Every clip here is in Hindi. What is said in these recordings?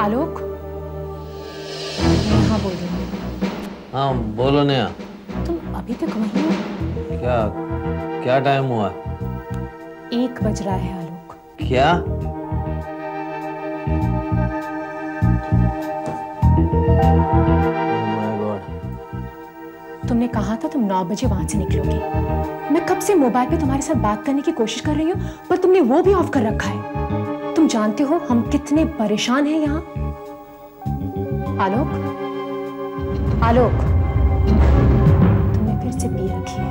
आलोक, हाँ बोल रही हूँ। हाँ बोलो नेहा। तुम अभी तक वहीं हो? क्या टाइम हुआ? 1 बज रहा है आलोक। क्या? तुमने कहा था तुम 9 बजे वहां से निकलोगे। मैं कब से मोबाइल पे तुम्हारे साथ बात करने की कोशिश कर रही हूँ, पर तुमने वो भी ऑफ कर रखा है। तुम जानते हो हम कितने परेशान हैं यहाँ। आलोक, आलोक, तुमने फिर से पी रखी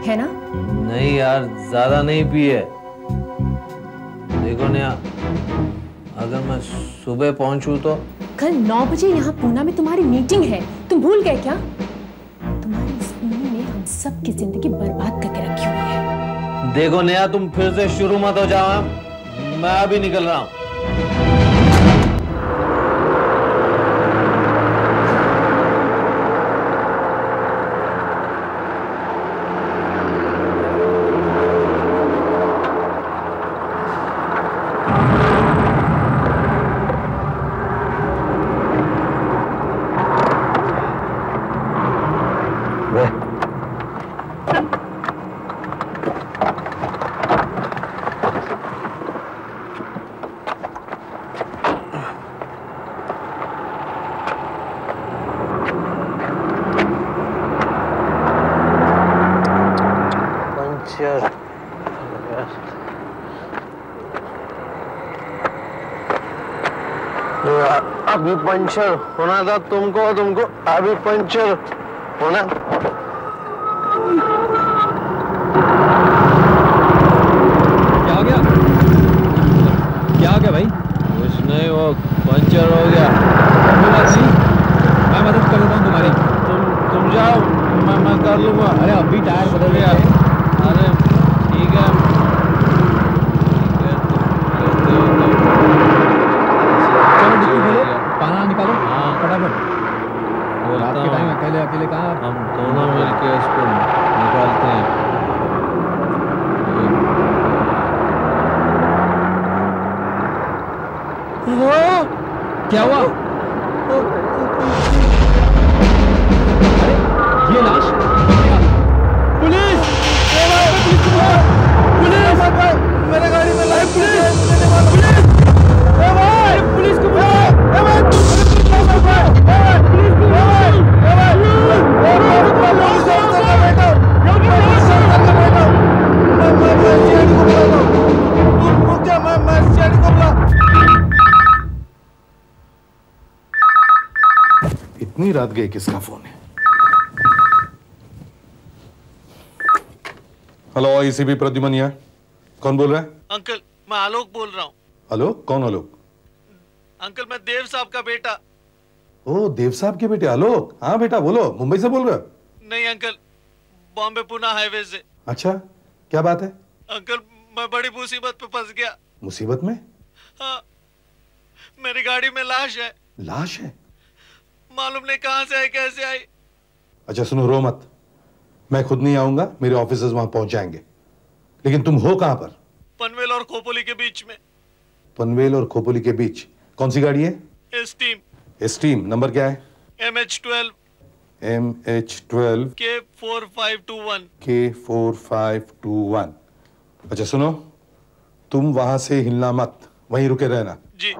है ना? नहीं यार, ज्यादा नहीं पी है। देखो नेहा, अगर मैं सुबह पहुंचूं तो? कल 9 बजे यहाँ पूना में तुम्हारी मीटिंग है, तुम भूल गए क्या? तुम्हारी इस पीने ने हम सब की जिंदगी बर्बाद करके रखी हुई है। देखो नेहा, तुम फिर से शुरू मत हो जाओ, मैं अभी निकल रहा हूँ। अभी पंचर होना था तुमको अभी पंचर होना। क्या हो गया? क्या हो गया भाई? कुछ नहीं, वो पंचर हो गया। कोई बात नहीं, मैं मदद कर देता हूँ तुम्हारी। तुम जाओ, मैं कर लूंगा। अरे अभी टायर बदल गया। अरे ठीक है, चलो डिक्की खोलो, पाना निकालो। हाँ फटाफट। रात के टाइम अकेले अकेले कहाँ? हम दोनों मिलके इसको निकालते हैं। क्या हुआ? अरे ये लाश! पुलिस! पुलिस! मेरे गाड़ी में लाइफ पुलिस को इतनी रात गए, किसका फोन है? हेलो, एसीपी प्रद्युमन यहाँ। कौन बोल रहा है? अंकल, मैं आलोक बोल रहा हूँ। आलोक? कौन आलोक? अंकल, मैं देव साहब का बेटा। ओ, देव साहब के बेटे आलोक। हाँ बेटा बोलो, मुंबई से बोल रहे हो? नहीं अंकल, बॉम्बे पुणे हाईवे से। अच्छा, क्या बात है? अंकल, मैं बड़ी मुसीबत पे फंस गया। मुसीबत में? हाँ, मेरी गाड़ी में लाश है। लाश है? मालूम नहीं कहाँ से आई, कैसे आई। अच्छा सुनो, रो मत, मैं खुद नहीं आऊंगा, मेरे ऑफिसर्स वहां पहुंच जाएंगे। लेकिन तुम हो कहां पर? पनवेल और खोपोली के बीच में। पनवेल और खोपोली के बीच? कौन सी गाड़ी है? एस्टीम। एस्टीम, नंबर क्या है? MH12 MH12 K4521 K4521। अच्छा सुनो, तुम वहां से हिलना मत, वहीं रुके रहना। जी।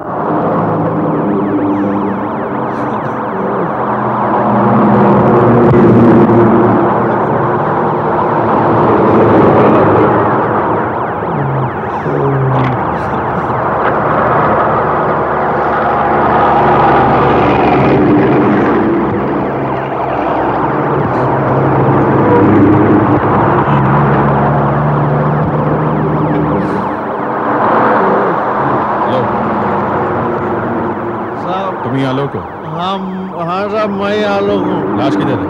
हाँ साहब, मैं आलोक हूँ। लाश किधर है?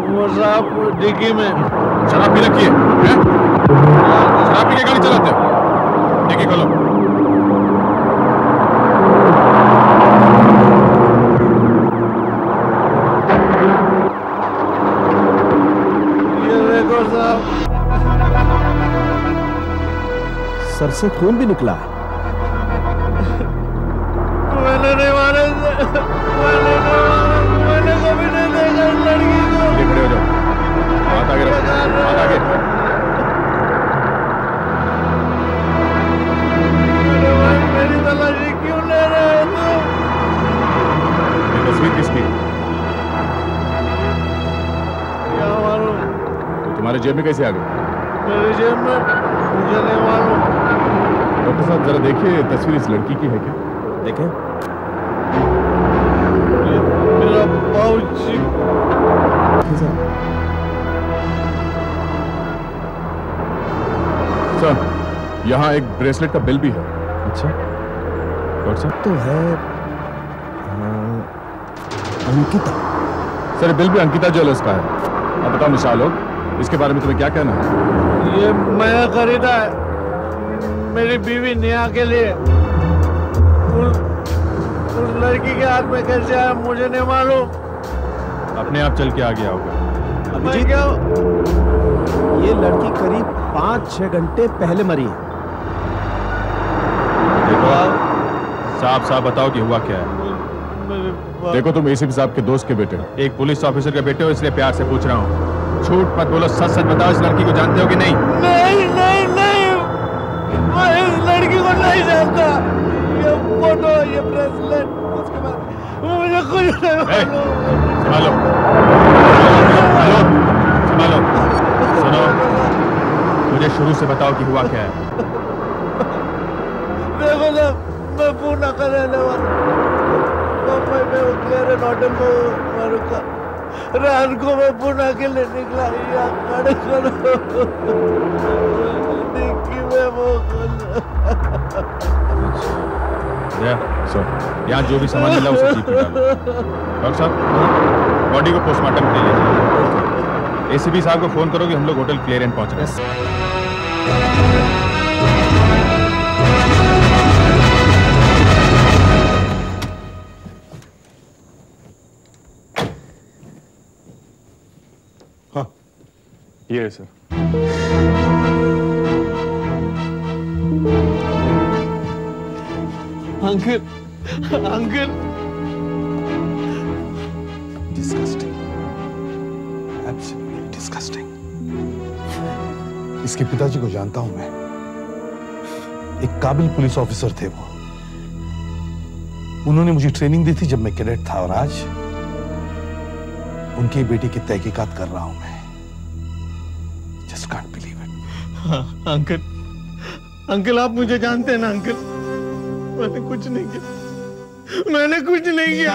वो साहब डिग्गी में। शराब पी रखी है? शराब पी के गाड़ी चलाते हो? डिग्गी खोलो। ये देखो साहब, सर से खून भी निकला है। मैंने नहीं मैंने कभी नहीं देखा इस लड़की को। खड़े हो जाओ, हाथ आगे रखो, हाथ आगे। मेरी तलाशी क्यों ले रहे हो तुम? ये तस्वीर किसकी? क्या मालूम? तो तुम्हारे जेब में कैसे आ गई? मेरी जेब में? मुझे नहीं मालूम। डॉक्टर साहब जरा देखिए, तस्वीर इस लड़की की है क्या? देखें। मेरा पाउच। सर, यहाँ एक ब्रेसलेट का बिल भी है। अच्छा, डॉक्टर साहब तो है अंकिता। सर, बिल भी अंकिता ज्वेलर्स का है। अब बताओ मिसाल हो, इसके बारे में तुम्हें क्या कहना है? ये मैं खरीदा है मेरी बीवी नेहा के लिए। उस लड़की के हाथ में कैसे आया मुझे नहीं मालूम। अपने आप चल के आ गया होगा। मैं क्या? ये लड़की करीब 5-6 घंटे पहले मरी है। देखो, साफ साफ बताओ कि हुआ क्या है। देखो, तुम एसीपी साहब के दोस्त के बेटे हो, एक पुलिस ऑफिसर के बेटे हो, इसलिए प्यार से पूछ रहा हूँ। झूठ मत बोलो, सच सच बताओ, इस लड़की को जानते हो कि नहीं? नहीं नहीं नहीं, मैं इस लड़की को नहीं जानता। ये फोटो, ये ब्रेसलेट, उसके बाद मुझे कुछ नहीं मालूम। संभालो, संभालो, सुनो, मुझे शुरू से बताओ कि हुआ क्या है। देखो ना, मैं पूना कर रहने वाला। मुंबई में क्लेरन होटल में मैं रुका। रात को मैं पूना के लिए निकला। यहाँ खड़े करो, डिक्की में वो यहाँ जो भी सामान मिला उसे जीप में डालो। डॉक्टर साहब, बॉडी को पोस्टमार्टम के लिए ले जाइए। एसीपी साहब को फोन करो कि हम लोग होटल क्लेरन पहुंच गए। हाँ, ये है sir. Uncle, uncle, disgusting, absolutely disgusting. इसके पिताजी को जानता हूं मैं, एक काबिल पुलिस ऑफिसर थे वो। उन्होंने मुझे ट्रेनिंग दी थी जब मैं कैडेट था, और आज उनकी बेटी की तहकीकात कर रहा हूं मैं। Just can't believe it. हाँ, अंकल, अंकल आप मुझे जानते हैं ना अंकल? मैंने कुछ नहीं किया, मैंने कुछ नहीं किया।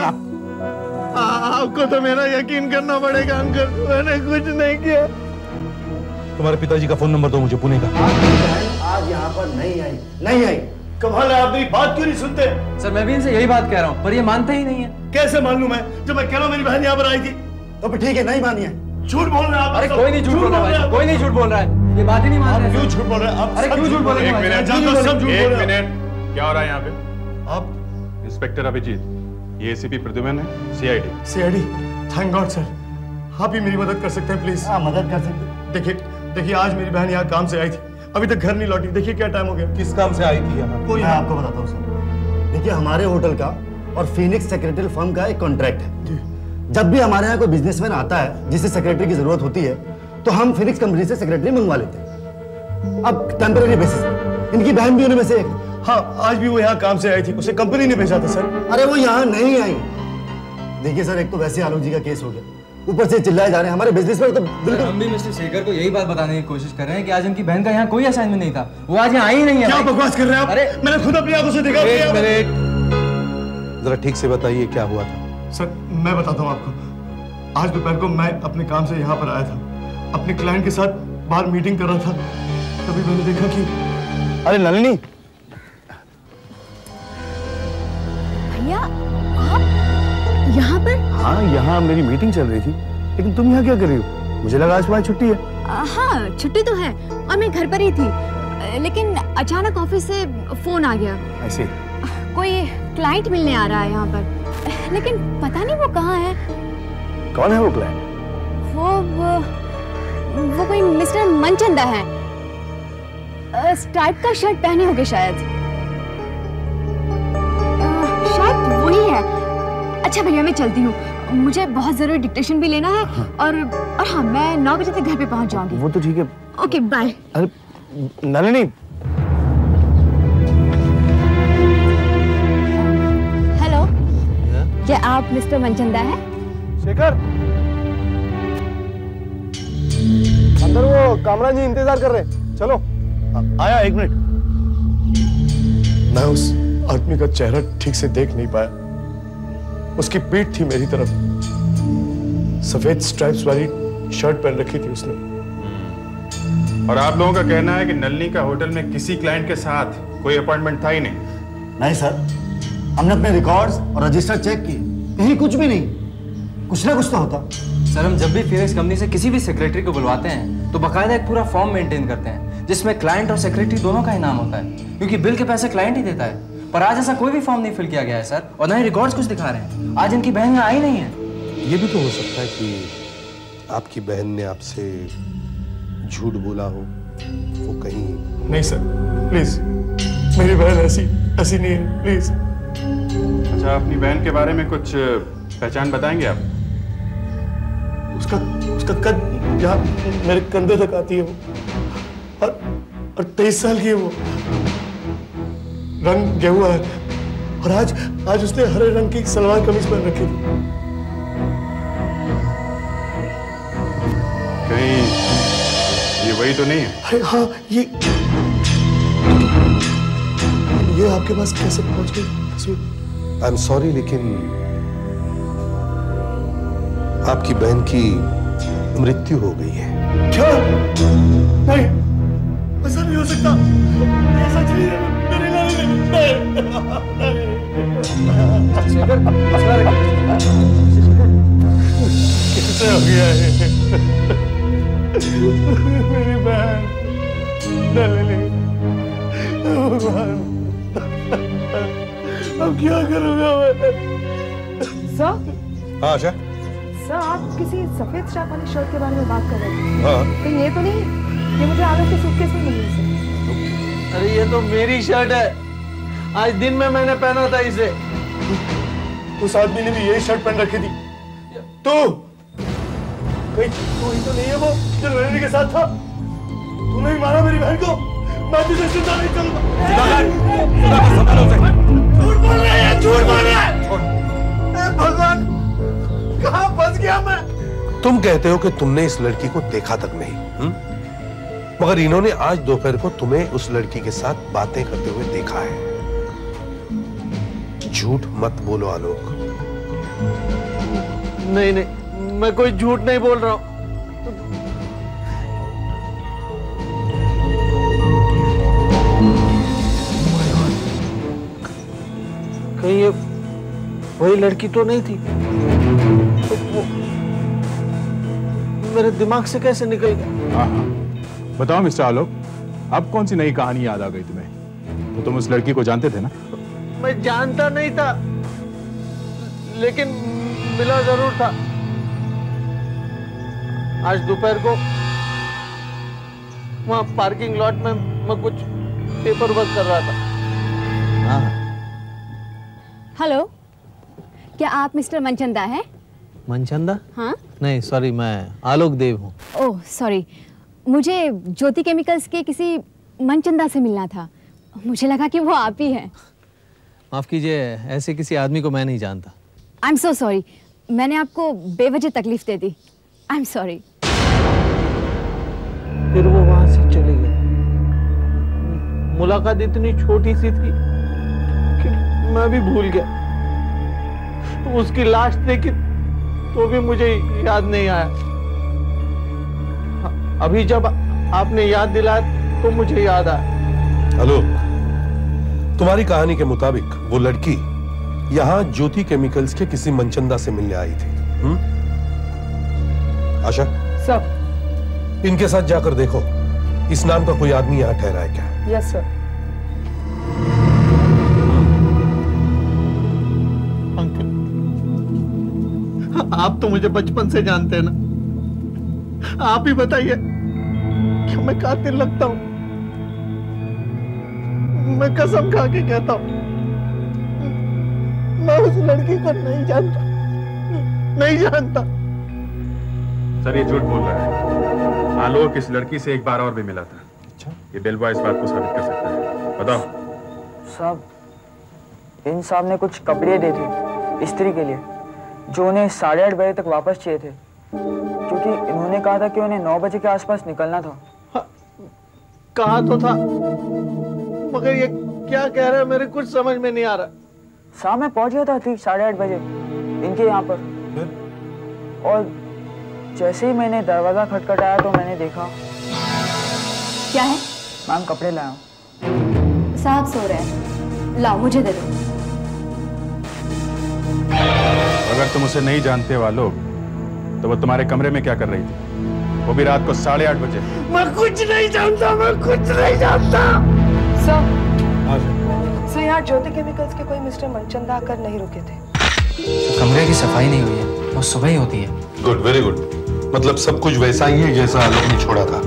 आपको तो मेरा यकीन करना पड़ेगा अंकल, मैंने कुछ नहीं किया। तुम्हारे पिताजी का फोन नंबर दो मुझे, पुणे का। आज यहाँ पर नहीं आई, नहीं आई। कमाल है, आप मेरी बात क्यों नहीं सुनते? सर, मैं भी इनसे यही बात कह रहा हूँ, पर ये मानते ही नहीं है। कैसे मान लूं मैं, जब मैं कह रहा हूं मेरी बहन यहाँ पर आई थी? तो फिर ठीक है, नहीं मानी है। झूठ बोल रहे हैं आप। अरे कोई नहीं झूठ बोल रहा है, कोई नहीं झूठ बोल रहा है, ये बात ही नहीं मान रहे। क्यों झूठ बोल रहे हैं आप? अरे क्यों झूठ बोल रहे हैं? एक मिनट, क्या हो रहा है यहाँ पे? आप इंस्पेक्टर अभिजीत, ये एसीपी प्रद्युमन है, CID. CID, thank God sir, आप ही मेरी मदद कर सकते हैं प्लीज। हाँ, मदद कर सकते। देखिए आज मेरी बहन यहाँ काम से आई थी, अभी तक घर नहीं लौटी। देखिए क्या टाइम हो गया। किस काम से आई थी यहाँ? कोई मैं आपको बताता हूँ सर। देखिए हमारे होटल का और फिनिक्स सेक्रेटरी फर्म का एक कॉन्ट्रैक्ट है। जब भी हमारे यहाँ कोई बिजनेसमैन आता है जिसे सेक्रेटरी की जरूरत होती है, तो हम फिनिक्स कंपनी से सेक्रेटरी मंगवा लेते हैं। अब टेम्पररी बेसिस पे। इनकी बहन भी उनमें से एक। हाँ, आज भी वो यहाँ काम से आई थी, उसे कंपनी ने भेजा था सर। अरे वो यहाँ नहीं आई। देखिए सर, एक तो वैसे आलोक जी का केस हो गया, ऊपर से चिल्लाए जा रहे हैं हमारे बिजनेस में। तो बिल्कुल हम भी मिस्टर शेखर को यही बात बताने की कोशिश कर रहे हैं कि आज उनकी बहन का यहाँ कोई असाइनमेंट नहीं था, वो आज यहाँ आई नहीं है। क्या बकवास कर रहे हैं आप? अरे मैंने खुद अपनी आंखों से देखा। एक मिनट, जरा ठीक से बताइए क्या हुआ था। सर मैं बताता हूँ आपको। आज दोपहर को मैं अपने काम से यहाँ पर आया था, अपने क्लाइंट के साथ बाहर मीटिंग कर रहा था, तभी मैंने देखा कि अरे नलिनी। भैया आप यहाँ पर? हाँ, यहाँ मेरी मीटिंग चल रही थी, लेकिन तुम यहाँ क्या कर रही हो? मुझे लगा आज तुम्हारी छुट्टी है। हाँ, छुट्टी तो है और मैं घर पर ही थी, लेकिन अचानक ऑफिस से फोन आ गया। ऐसे कोई क्लाइंट मिलने आ रहा है यहाँ पर, लेकिन पता नहीं वो कहाँ है। कौन है वो क्लाइंट? वो कोई मिस्टर मनचंदा है, स्ट्राइप का शर्ट पहने होंगे शायद। शायद वही है, अच्छा भैया मैं चलती हूँ, मुझे बहुत जरूरी डिक्टेशन भी लेना है। और हाँ, मैं 9 बजे तक घर पे पहुँच जाऊंगी। वो तो ठीक है। Okay bye. अरे नलिनी। हेलो, क्या आप मिस्टर मनचंदा हैं? शेखर, अंदर वो कामरा जी इंतजार कर रहे हैं, चलो। आया, 1 मिनट। मैं उस आदमी का चेहरा ठीक से देख नहीं पाया। उसकी पीठ थी मेरी तरफ, सफेद स्ट्राइप्स वाली शर्ट पहन रखी थी उसने। और आप लोगों का कहना है कि नलिनी का होटल में किसी क्लाइंट के साथ कोई अपॉइंटमेंट था ही नहीं? नहीं सर, हमने अपने रिकॉर्ड्स और रजिस्टर चेक किए, कहीं कुछ भी नहीं। कुछ ना कुछ तो होता। सर, हम जब भी फिनिक्स कंपनी से किसी भी सेक्रेटरी को बुलवाते हैं तो बकायदा एक पूरा फॉर्म मेंटेन करते हैं जिसमें क्लाइंट और सेक्रेटरी दोनों का ही नाम होता है, क्योंकि बिल के पैसे क्लाइंट ही देता है। पर आज ऐसा कोई भी फॉर्म नहीं फिल किया गया है सर, और ना ही रिकॉर्ड्स कुछ दिखा रहे हैं। आज इनकी बहन यहाँ आई नहीं है। ये भी तो हो सकता है कि आपकी बहन ने आपसे झूठ बोला हो, वो कहीं। नहीं सर, प्लीज, मेरी बहन ऐसी नहीं है, प्लीज। अच्छा, अपनी बहन के बारे में कुछ पहचान बताएंगे आप? उसका कद यहाँ मेरे कंधे तक आती है वो, और 23 साल की है वो। रंग गेहुआ है, और आज उसने हरे रंग की सलवार कमीज पहन रखी थी। कहीं ये वही तो नहीं है? अरे हाँ, ये आपके पास कैसे पहुंच गई तस्वीर? आई एम सॉरी, लेकिन आपकी बहन की मृत्यु हो गई है। क्या? नहीं, ऐसा नहीं हो सकता। ये सच नहीं है। कैसे हो गया है? मेरी बहन नलिनी, अब क्या करूंगा मैं? सर? हाँ आशा? सर, आप किसी सफेद स्ट्रैप वाली शर्ट के बारे में बात कर रहे थे। हाँ। कहीं ये तो नहीं? ये मुझे आलोक के सूटकेस में मिली सर। अरे ये तो मेरी शर्ट है, आज दिन में मैंने पहना था इसे। उस आदमी ने भी यही शर्ट पहन रखी थी। तू ही तो नहीं है वो जो नलिनी के साथ था? तूने ही मारा मेरी बहन को। मैं तुझे जिंदा नहीं करूंगा। झूठ बोल रहा है, झूठ बोल रहा है। भगवान, कहां फंस गया मैं? तुम कहते हो कि तुमने इस लड़की को देखा तक नहीं, मगर इन्होंने आज दोपहर को तुम्हें उस लड़की के साथ बातें करते हुए देखा है। झूठ मत बोलो आलोक। नहीं, मैं कोई झूठ नहीं बोल रहा हूं। कहीं ये वही लड़की तो नहीं थी? तो वो मेरे दिमाग से कैसे निकल गया? हाँ, बताओ मिस्टर आलोक, अब कौन सी नई कहानी याद आ गई तुम्हें? तो तुम उस लड़की को जानते थे ना? मैं जानता नहीं था, लेकिन मिला जरूर था। आज दोपहर को वहां पार्किंग लॉट में मैं कुछ पेपर वर्क कर रहा था। हाँ। हेलो, क्या आप मिस्टर मनचंदा हैं? मनचंदा? हाँ? नहीं सॉरी, मैं आलोक देव हूँ। ओह सॉरी, मुझे ज्योति केमिकल्स के किसी मनचंदा से मिलना था। मुझे लगा कि वो आप ही हैं। माफ कीजिए, ऐसे किसी आदमी को मैं नहीं जानता। आई एम सो सॉरी, मैंने आपको बेवजह तकलीफ दे दी। I am sorry. फिर वो वहां से चले गए। मुलाकात इतनी छोटी सी थी कि मैं भी भूल गया। उसकी लाश देखी तो भी मुझे याद नहीं आया। अभी जब आपने याद दिलाया तो मुझे याद आया। हेलो, तुम्हारी कहानी के मुताबिक वो लड़की यहाँ ज्योति केमिकल्स के किसी मनचंदा से मिलने आई थी। आशा, सर। इनके साथ जाकर देखो इस नाम का कोई आदमी यहाँ ठहरा है क्या? Yes sir. अंकल, आप तो मुझे बचपन से जानते हैं ना। आप ही बताइए कि मैं कातिल लगता हूं? मैं कसम खा के कहता हूं, मैं उस लड़की को नहीं जानता, नहीं जानता। सर ये झूठ बोल रहा है। आलोक इस लड़की से एक बार और भी मिला था। अच्छा? ये बिल बॉय इस बात को साबित कर सकता है। बताओ। साहब, इन साहब ने कुछ कपड़े दिए थे इस्त्री के लिए, जो उन्हें 8:30 बजे तक वापस चाहिए थे, क्योंकि इन्होंने कहा था कि उन्हें 9 बजे के आसपास निकलना था। हाँ, कहा तो था, मगर ये क्या कह रहा है मेरे कुछ समझ में नहीं आ रहा। साहब मैं पहुंच गया था ठीक 8:30 बजे इनके यहाँ पर, और जैसे ही मैंने दरवाजा खटखटाया तो मैंने देखा। क्या है? मैम कपड़े लाया हूँ। साहब सो रहे हैं, लाओ मुझे दे दो। अगर तुम उसे नहीं जानते हो आलोक, तो वो तुम्हारे कमरे में क्या कर रही थी, वो भी रात को 8:30 बजे? मैं कुछ नहीं जानता, मैं कुछ नहीं जानता। सर यहाँ ज्योति केमिकल्स के कोई मिस्टर मनचंदा आकर नहीं रुके थे। कमरे की सफाई नहीं हुई है, वो सुबह ही होती है। Good, very good. मतलब सब कुछ वैसा ही है जैसा आलोक ने छोड़ा था।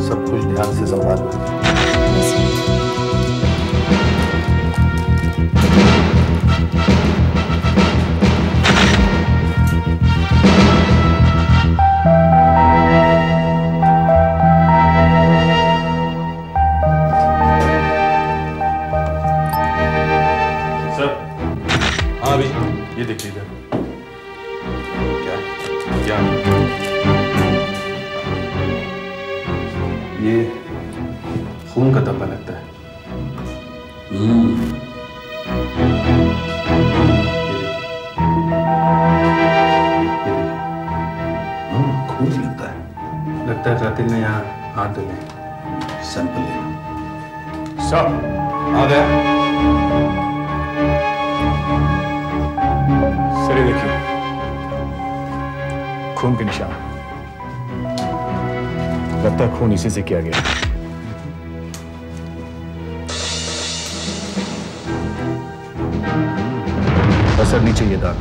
सब कुछ ध्यान से संभालना। ये देखिए इधर। क्या ये खून का धब्बा लगता है। खून लगता है कातिल ने यहाँ हाथ धोने। सैंपल ले। सब आ गया। सर ये देखिए, खून के निशान। लगता है खून इसी से किया गया। असर नीचे ये दाग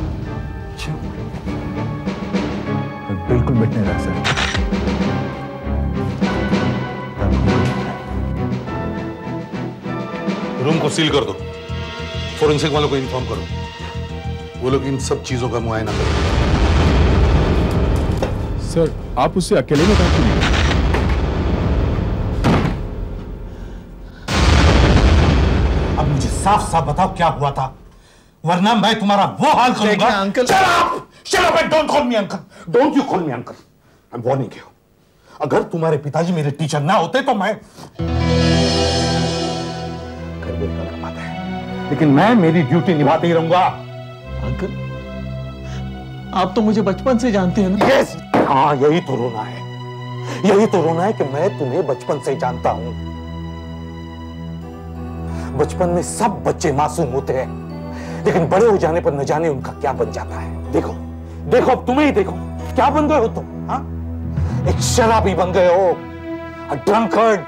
बिल्कुल मिट नहीं रहा सर। रूम को सील कर दो, फोरेंसिक वालों को इन्फॉर्म करो, वो लोग इन सब चीजों का मुआयना करेंगे। सर आप उससे अकेले में बात करिए। अब मुझे साफ साफ बताओ क्या हुआ था, वरना मैं तुम्हारा वो हाल करूंगा। Uncle, shut up and don't call me uncle. Don't you call me uncle. I'm warning you. अगर तुम्हारे पिताजी मेरे टीचर ना होते तो मैं लेकिन मैं मेरी ड्यूटी निभाते ही रहूंगा। अंकल, आप तो मुझे बचपन से जानते हैं ना? Yes. हाँ, यही तो रोना है, यही तो रोना है कि मैं तुम्हें बचपन से जानता हूं। बचपन में सब बच्चे मासूम होते हैं, लेकिन बड़े हो जाने पर न जाने उनका क्या बन जाता है। देखो देखो, अब तुम्हें ही देखो, क्या बन गए हो तुम? हाँ, एक शराबी बन गए हो, a drunkard।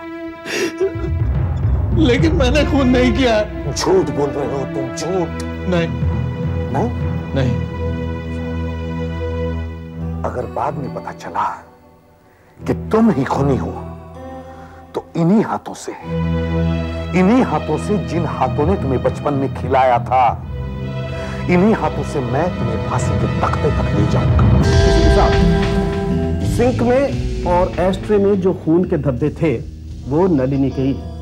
लेकिन मैंने खून नहीं किया। झूठ बोल रहे हो तुम, झूठ। नहीं नहीं नहीं। अगर बाद में पता चला कि तुम ही खूनी हो, तो इन्हीं हाथों से जिन हाथों ने तुम्हें बचपन में खिलाया था, इन्हीं हाथों से मैं तुम्हें फांसी के तख्ते तक ले जाऊंगा। सिंक में और एस्ट्रे में जो खून के धब्बे थे वो नलिनी के ही हैं।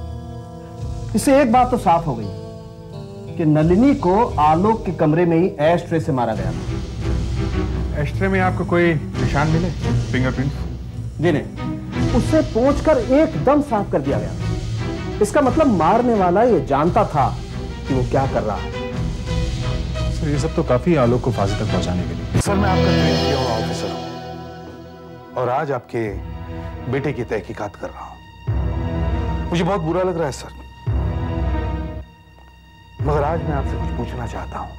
इससे एक बात तो साफ हो गई कि नलिनी को आलोक के कमरे में ही एस्ट्रे से मारा गया था। एस्ट्रे में आपको कोई निशान मिले, फिंगरप्रिंट? जी नहीं, उससे पोंछकर एकदम साफ कर दिया गया। इसका मतलब मारने वाला ये जानता था कि वो क्या कर रहा है। सर ये सब तो काफी आलोक को फांसी तक पहुंचाने के लिए। सर मैं आपका ट्रेन किया हुआ ऑफिसर हूं और आज आपके बेटे की तहकीकात कर रहा हूं। मुझे बहुत बुरा लग रहा है सर, मगर आज मैं आपसे कुछ पूछना चाहता हूं।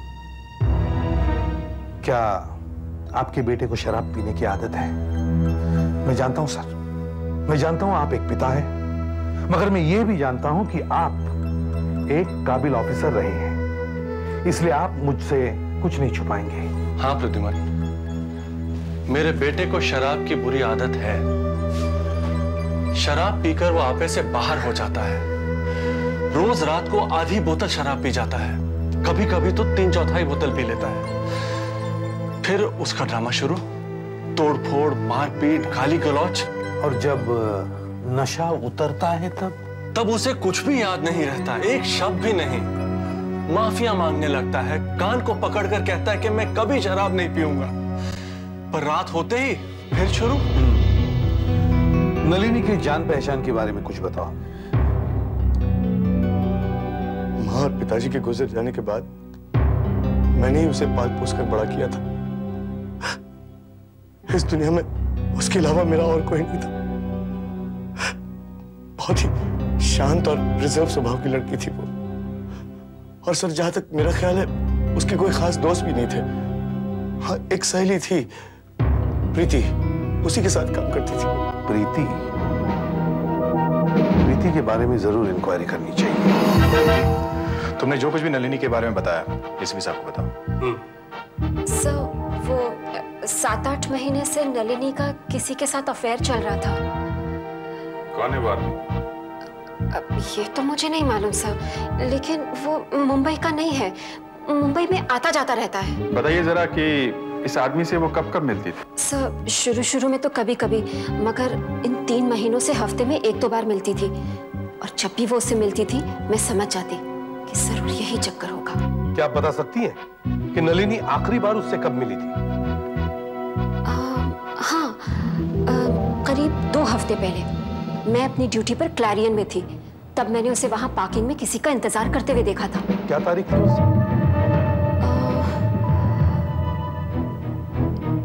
क्या आपके बेटे को शराब पीने की आदत है? मैं जानता हूं सर, मैं जानता हूं आप एक पिता हैं, मगर मैं ये भी जानता हूं कि आप एक काबिल ऑफिसर रहे हैं, इसलिए आप मुझसे कुछ नहीं छुपाएंगे। हाँ प्रद्युमन, मेरे बेटे को शराब की बुरी आदत है, शराब पीकर वो आपे से बाहर हो जाता है। रोज रात को आधी बोतल शराब पी जाता है, कभी कभी तो 3/4 बोतल पी लेता है। फिर उसका ड्रामा शुरू, तोड़फोड़, मारपीट, गाली गलौज। और जब नशा उतरता है तब उसे कुछ भी याद नहीं रहता, एक शब्द भी नहीं। माफिया मांगने लगता है, कान को पकड़कर कहता है कि मैं कभी शराब नहीं पीऊंगा। पर रात होते ही फिर शुरू। नलिनी की जान पहचान के बारे में कुछ बताओ। माँ और पिताजी के गुजर जाने के बाद मैंने ही उसे पाल पोस कर बड़ा किया था। इस दुनिया में उसके अलावा मेरा और कोई नहीं था। बहुत ही शांत और रिजर्व स्वभाव की लड़की थी वो। और सर, जहां तक मेरा ख्याल है, उसके कोई खास दोस्त भी नहीं थे। हाँ, एक सहेली थी, प्रीति, उसी के साथ काम करती थी। प्रीति के बारे में जरूर इंक्वायरी करनी चाहिए। तुमने जो कुछ भी नलिनी के बारे में बताया, एसीपी साहब को बताओ। सर, वो 7-8 महीने से नलिनी का किसी के साथ अफेयर चल रहा था। कौन है वो आदमी? ये तो मुझे नहीं मालूम सर, लेकिन वो मुंबई का नहीं है, मुंबई में आता जाता रहता है। बताइए जरा कि इस आदमी से वो कब कब मिलती थी? सर, शुरू में तो कभी कभी, मगर इन 3 महीनों से हफ्ते में 1-2 बार मिलती थी। और जब भी वो उससे मिलती थी, मैं समझ जाती कि जरूर यही चक्कर होगा। क्या आप बता सकती हैं कि नलिनी आखिरी बार उससे कब मिली थी? हाँ, करीब 2 हफ्ते पहले। मैं अपनी ड्यूटी पर क्लैरियन में थी, तब मैंने उसे वहां पार्किंग में किसी का इंतजार करते हुए देखा था। क्या तारीख थी उस?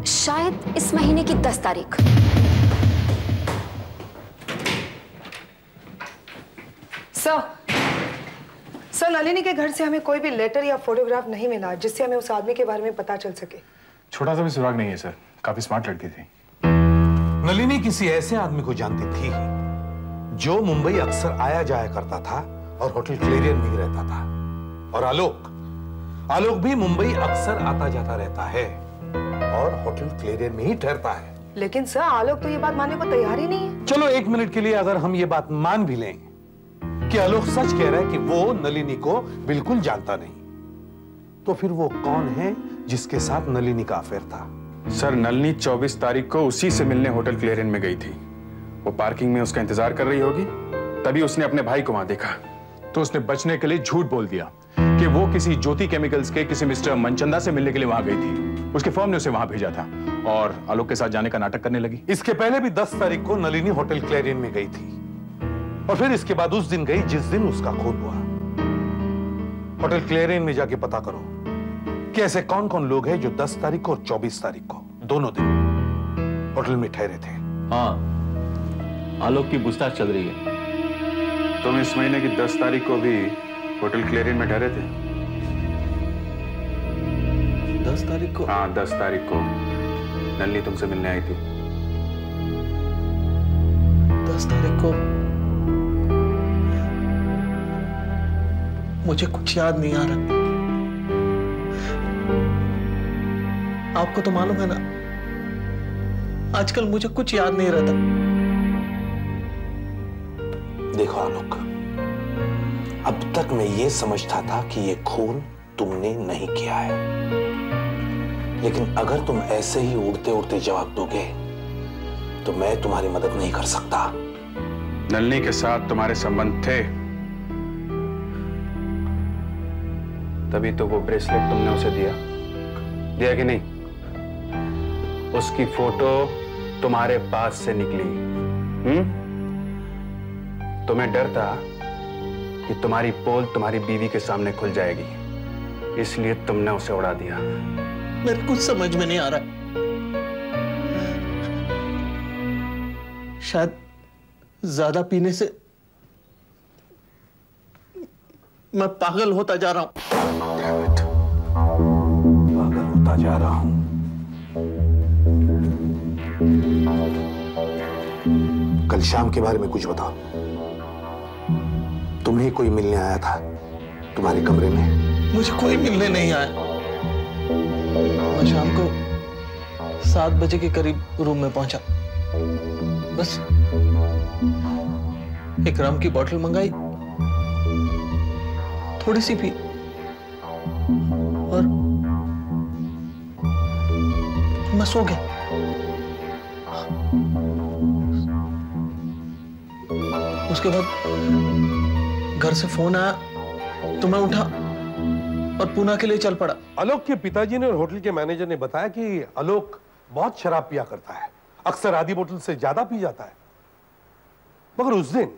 शायद इस महीने की 10 तारीख। सर, नलिनी के घर से हमें कोई भी लेटर या फोटोग्राफ नहीं मिला जिससे हमें उस आदमी के बारे में पता चल सके। छोटा सा भी सुराग नहीं है सर। काफी स्मार्ट लड़की थी। नलिनी किसी ऐसे आदमी को जानती थी जो मुंबई अक्सर आया जाया करता था और होटल क्लेरियन में ही रहता था। और आलोक भी मुंबई अक्सर आता जाता रहता है और होटल क्लेरियन में ही ठहरता है। लेकिन सर, आलोक तो ये बात मानने को तैयार ही नहीं है। चलो 1 मिनट के लिए अगर हम ये बात मान भी लें कि आलोक सच कह रहा है कि वो नलिनी को बिल्कुल जानता नहीं, तो फिर वो कौन है जिसके साथ नलिनी का अफेयर था? सर, नलिनी 24 तारीख को उसी से मिलने होटल क्लेरियन में गई थी। वो पार्किंग में उसका इंतजार कर रही होगी, तभी उसने अपने भाई को वहां देखा। तो उसने बचने के लिए झूठ बोल दिया कि वो किसी ज्योति केमिकल्स के किसी मिस्टर मनचंदा से मिलने के लिए वहां गई थी। उसके फर्म ने उसे वहां भेजा था और आलोक के साथ जाने का नाटक करने लगी। इसके पहले भी 10 तारीख को नलिनी होटल क्लेरियन में गई थी और फिर इसके बाद उस दिन गई जिस दिन उसका खून हुआ। होटल क्लेरियन में जाके पता करो कि ऐसे कौन कौन लोग हैं जो 10 तारीख को और 24 तारीख को दोनों दिन होटल में ठहरे थे। हाँ, आलोक की पूछताछ चल रही है। तुम इस महीने की 10 तारीख को भी होटल क्लेरियन में ठहरे थे? 10 तारीख को? हाँ, 10 तारीख को नलिनी तुमसे मिलने आई थी। 10 तारीख को मुझे कुछ याद नहीं आ रहा। आपको तो मालूम है ना, आजकल मुझे कुछ याद नहीं रहता। देखो आलोक, अब तक मैं ये समझता था कि ये खून तुमने नहीं किया है, लेकिन अगर तुम ऐसे ही उड़ते उड़ते जवाब दोगे तो मैं तुम्हारी मदद नहीं कर सकता। नलिनी के साथ तुम्हारे संबंध थे, तभी तो वो ब्रेसलेट तुमने उसे दिया कि नहीं? उसकी फोटो तुम्हारे पास से निकली। तुम्हें डर था कि तुम्हारी पोल तुम्हारी बीवी के सामने खुल जाएगी, इसलिए तुमने उसे उड़ा दिया। मेरे कुछ समझ में नहीं आ रहा। शायद ज्यादा पीने से मैं पागल होता जा रहा हूं। पागल होता जा रहा हूं। कल शाम के बारे में कुछ बताओ। तुम्हें कोई मिलने आया था तुम्हारे कमरे में? मुझे कोई मिलने नहीं आया। मैं शाम को 7 बजे के करीब रूम में पहुंचा, बस एक रम की बोतल मंगाई, थोड़ी सी पी और मैं सो गया। उसके बाद घर से फोन आया तो मैं उठा और पूना के लिए चल पड़ा। आलोक के पिताजी ने और होटल के मैनेजर ने बताया कि आलोक बहुत शराब पिया करता है, अक्सर आधी बोतल से ज्यादा पी जाता है। मगर उस दिन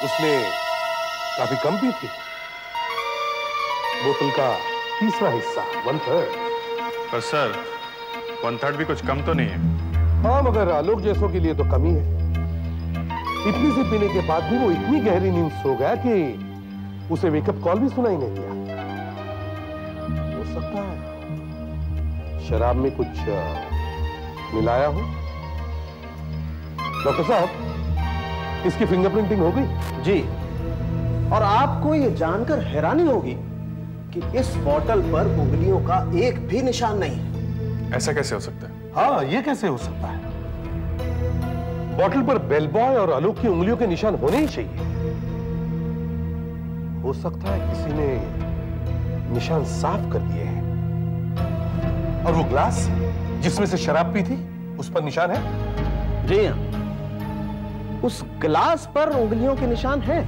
उसने काफी कम पी थी, बोतल का तीसरा हिस्सा, 1/3। पर सर 1/3 भी कुछ कम तो नहीं है। हाँ, मगर आलोक जैसों के लिए तो कम ही है। इतनी सी पीने के बाद भी वो इतनी गहरी नींद सो गया कि उसे वेकअप कॉल भी सुनाई नहीं दिया। हो सकता है शराब में कुछ मिलाया हो। डॉक्टर साहब, इसकी फिंगरप्रिंटिंग हो गई? जी, और आपको ये जानकर हैरानी होगी कि इस बोतल पर उंगलियों का एक भी निशान नहीं है। ऐसा कैसे हो सकता है? हाँ, ये कैसे हो सकता है? बोतल पर बेल बॉय और आलोक की उंगलियों के निशान होने ही चाहिए। हो सकता है किसी ने निशान साफ कर दिए हैं। और वो ग्लास जिसमें से शराब पी थी, उस पर निशान है? जी हाँ, उस ग्लास पर उंगलियों के निशान हैं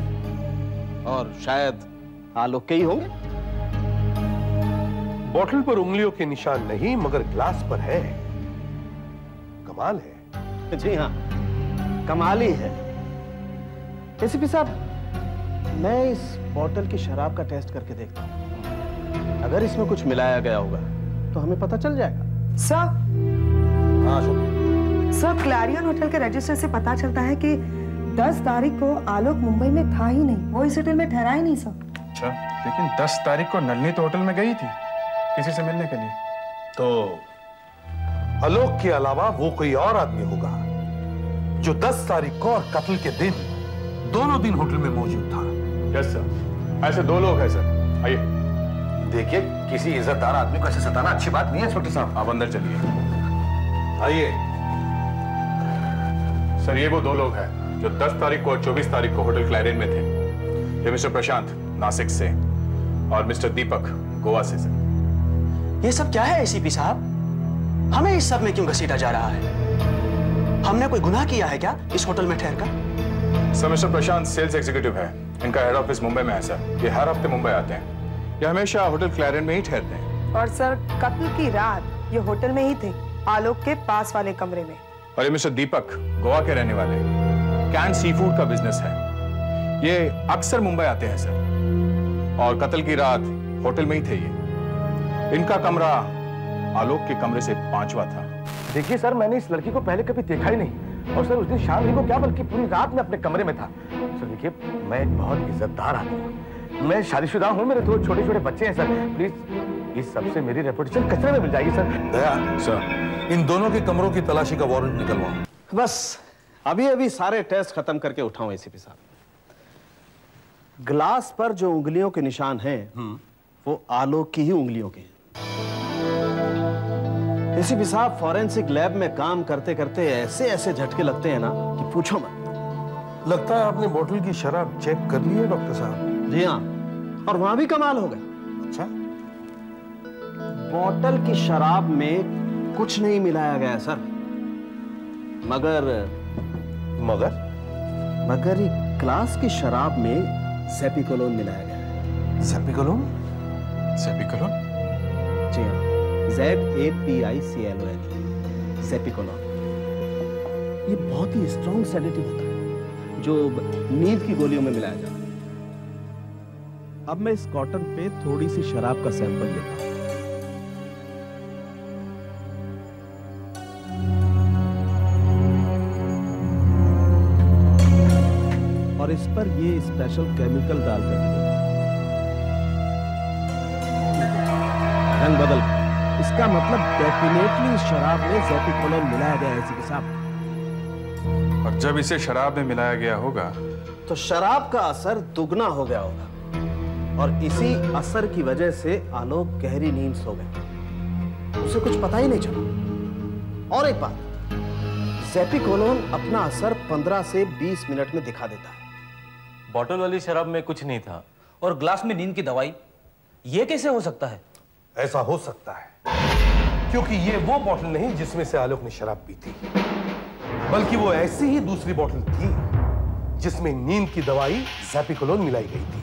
और शायद आलोक के ही होंगे। बोतल पर उंगलियों के निशान नहीं, मगर ग्लास पर है। कमाल है। जी हाँ, कमाल ही है। एसीपी साहब, मैं इस बोतल की शराब का टेस्ट करके देखता हूं। अगर इसमें कुछ मिलाया गया होगा तो हमें पता चल जाएगा। सर, हाँ सर, क्लैरियन होटल के रजिस्टर से पता चलता है कि 10 तारीख को आलोक मुंबई में था ही नहीं, वो इस होटल में ठहरा ही नहीं सर। अच्छा, लेकिन 10 तारीख को नलिनी तो होटल में गई थी किसी से मिलने के लिए। तो आलोक के अलावा वो कोई और आदमी होगा जो 10 तारीख को और कत्ल के दिन दोनों दिन होटल में मौजूद था। यस सर, ऐसे 2 लोग हैं सर। आइए। देखिए, किसी इज्जतदार आदमी को ऐसे सताना अच्छी बात नहीं है इंस्पेक्टर साहब। आप अंदर चलिए। आइए। सर, ये वो 2 लोग हैं जो 10 तारीख को और 24 तारीख को होटल क्लैरियन में थे। ये मिस्टर प्रशांत नासिक से और मिस्टर दीपक गोवा से। सर, ये सब क्या है एसीपी साहब? हमें इस सब में क्यों घसीटा जा रहा है? हमने कोई गुनाह किया है क्या इस होटल में ठहरकर? सर, मिस्टर प्रशांत सेल्स एग्जीक्यूटिव है। इनका हेड ऑफिस मुंबई में है सर। ये हर हफ्ते मुंबई आते हैं। ये हमेशा होटल क्लैरियन में ही ठहरते हैं। और सर, कत्ल की रात ये होटल में ही थे, आलोक के पास वाले कमरे में। और ये मिस्टर दीपक गोवा के रहने वाले, कैन सी फूड का बिजनेस है। ये अक्सर मुंबई आते हैं सर, और कत्ल की रात होटल में ही थे। ये इनका कमरा आलोक के कमरे से 5वां था। देखिए सर, मैंने इस लड़की को पहले कभी देखा ही नहीं, और सर उस दिन शाम ही को क्या बल्कि पूरी रात में अपने कमरे में था। सर देखिए, मैं एक बहुत इज्जतदार आदमी हूँ, मैं शादीशुदा हूँ, मेरे 2 छोटे-छोटे बच्चे हैं सर। प्लीज इस सबसे मेरी रेपुटेशन कचरे में मिल जाएगी सर। दया सर, इन दोनों के कमरों की तलाशी का वारंट निकलवाओ। बस अभी खत्म टेस्ट खत्म करके उठाऊं एसीपी साहब। ग्लास पर जो उंगलियों के निशान हैं वो आलोक की ही उंगलियों के हैं। एसीपी साहब, फॉरेंसिक लैब में काम करते करते ऐसे ऐसे झटके लगते हैं ना कि पूछो मत। लगता है आपने बोतल की शराब चेक कर ली है डॉक्टर साहब। जी हाँ, और वहां भी कमाल हो गया। अच्छा, बोतल की शराब में कुछ नहीं मिलाया गया सर, मगर ग्लास की शराब में सेपिकोलोन मिलाया गया है। सेपिकोलोन? सेपिकोलोन? जी हाँ, ZAPICLON, सेपिकोलोन। ये बहुत ही स्ट्रॉन्ग सेडेटिव होता है जो नींद की गोलियों में मिलाया जाता है। अब मैं इस कॉटन पे थोड़ी सी शराब का सैंपल लेता हूं। और इस पर ये स्पेशल केमिकल डालकर रंग बदल, इसका मतलब डेफिनेटली शराब में सेपिकोलोन मिलाया गया है एसीपी साहब। और जब इसे शराब में मिलाया गया होगा तो शराब का असर दुगना हो गया होगा, और इसी असर की वजह से आलोक गहरी नींद सो गए, उसे कुछ पता ही नहीं चला। और एक बात, ज़ेपिकोलोन अपना असर 15 से 20 मिनट में दिखा देता है। बॉटल वाली शराब में कुछ नहीं था और ग्लास में नींद की दवाई, ये कैसे हो सकता है? ऐसा हो सकता है क्योंकि ये वो बोतल नहीं जिसमें से आलोक ने शराब पी थी, बल्कि वो ऐसी ही दूसरी बोतल थी जिसमें नींद की दवाई ज़ेपिकोलोन मिलाई गई थी।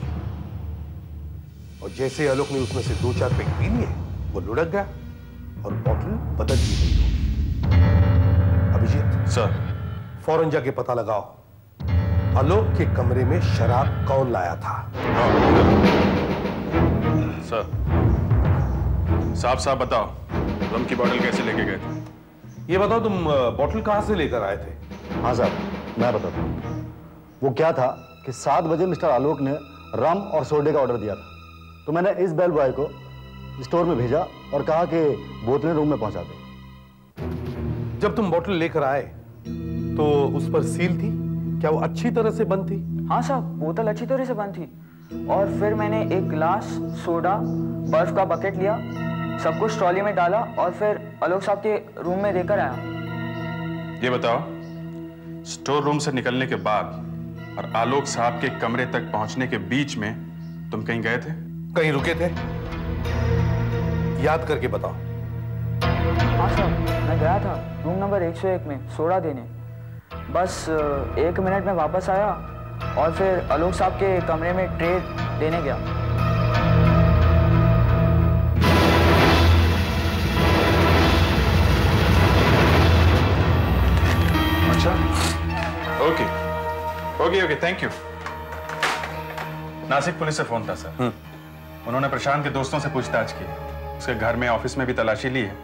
और जैसे आलोक ने उसमें से 2-4 पैक पी लिए, वो लुढ़क गया और बोतल बदल दी गई। अभिजीत सर, फौरन जाके पता लगाओ आलोक के कमरे में शराब कौन लाया था। सर, साफ बताओ, रम की बोतल कैसे लेके गए थे? ये बताओ तुम बोतल कहां से लेकर आए थे? हाँ साहब, मैं बताता हूँ। वो क्या था कि 7 बजे मिस्टर आलोक ने रम और सोडे का ऑर्डर दिया था, तो मैंने इस बेल बॉय को स्टोर में भेजा और कहा कि बोतलें रूम में पहुंचा दे। जब तुम बोतल लेकर आए तो उस पर सील थी? क्या वो अच्छी तरह से बंद थी? हाँ साहब, बोतल अच्छी तरह से बंद थी। और फिर मैंने एक गिलास, सोडा, बर्फ का बकेट लिया, सब कुछ ट्रॉली में डाला और फिर आलोक साहब के रूम में देकर आया। ये बताओ, स्टोर रूम से निकलने के बाद और आलोक साहब के कमरे तक पहुंचने के बीच में तुम कहीं गए थे? कहीं रुके थे? याद करके बताओ। हाँ साहब, मैं गया था रूम नंबर 101 में सोडा देने। बस 1 मिनट में वापस आया और फिर आलोक साहब के कमरे में ट्रे देने गया। अच्छा, okay, thank you. Nashik police से फोन था सर। उन्होंने प्रशांत के दोस्तों से पूछताछ की, उसके घर में, ऑफिस में भी तलाशी ली है,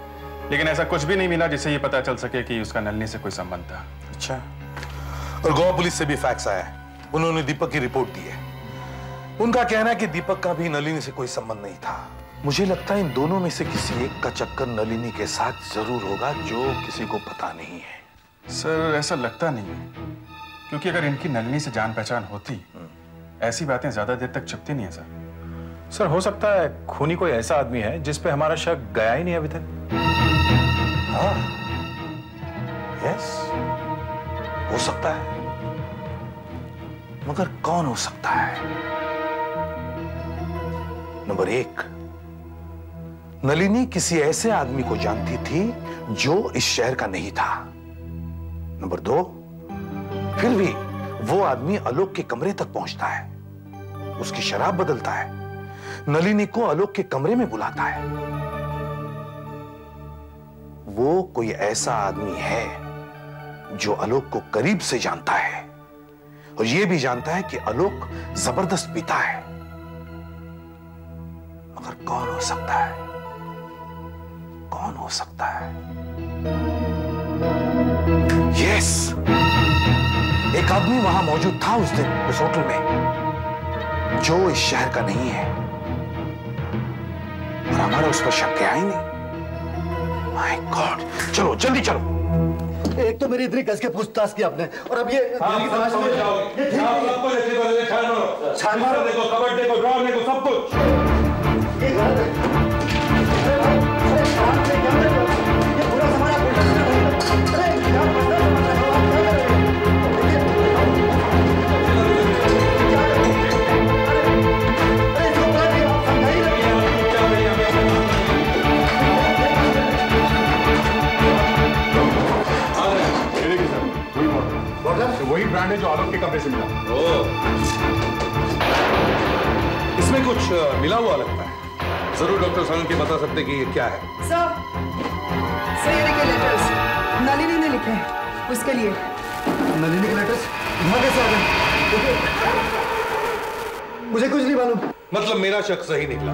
लेकिन ऐसा कुछ भी नहीं मिला जिससे ये पता चल सके कि उसका नलिनी से कोई संबंध था। अच्छा, और गोवा पुलिस से भी फैक्स आया है, उन्होंने दीपक की रिपोर्ट दी है। उनका कहना है कि दीपक का भी नलिनी से कोई संबंध नहीं था। मुझे लगता है इन दोनों में से किसी एक का चक्कर नलिनी के साथ जरूर होगा जो किसी को पता नहीं है। सर, ऐसा लगता नहीं है, क्योंकि अगर इनकी नलिनी से जान पहचान होती, ऐसी बातें ज्यादा देर तक चुपती नहीं है सर। सर, हो सकता है खूनी कोई ऐसा आदमी है जिस पे हमारा शक गया ही नहीं अभी तक। हाँ, यस, हो सकता है, मगर कौन हो सकता है? नंबर 1, नलिनी किसी ऐसे आदमी को जानती थी जो इस शहर का नहीं था। नंबर 2, फिर भी वो आदमी आलोक के कमरे तक पहुंचता है, उसकी शराब बदलता है, नलिनी को आलोक के कमरे में बुलाता है। वो कोई ऐसा आदमी है जो आलोक को करीब से जानता है और यह भी जानता है कि आलोक जबरदस्त पीता है, मगर कौन हो सकता है? कौन हो सकता है? यस, एक आदमी वहां मौजूद था उस दिन उस होटल में जो इस शहर का नहीं है और हमारा उस पर शक गया ही नहीं। माय गॉड, चलो जल्दी चलो। एक तो मेरी इतनी कस के पूछताछ की आपने, और अब ये छान मारो, देखो कबर्ड, देखो ड्रॉर, देखो सब कुछ। ये गलत है। ये पूरा सामान आप उल्टा सीधा बोल रहे हो। अरे क्या मसला है? आप क्या कर रहे हो? अरे जो बात है आप समझा ही नहीं। वही ब्रांड है जो आलोक के कमरे से मिला। इसमें कुछ मिला हुआ लगता है। जरूर डॉक्टर सानंद के बता सकते कि ये क्या है। सर, सीआईडी के लेटर्स नलिनी ने लिखे हैं उसके लिए। नलिनी के लेटर्स यहाँ कैसे आ गए? मुझे कुछ नहीं मालूम। मतलब मेरा शक सही निकला।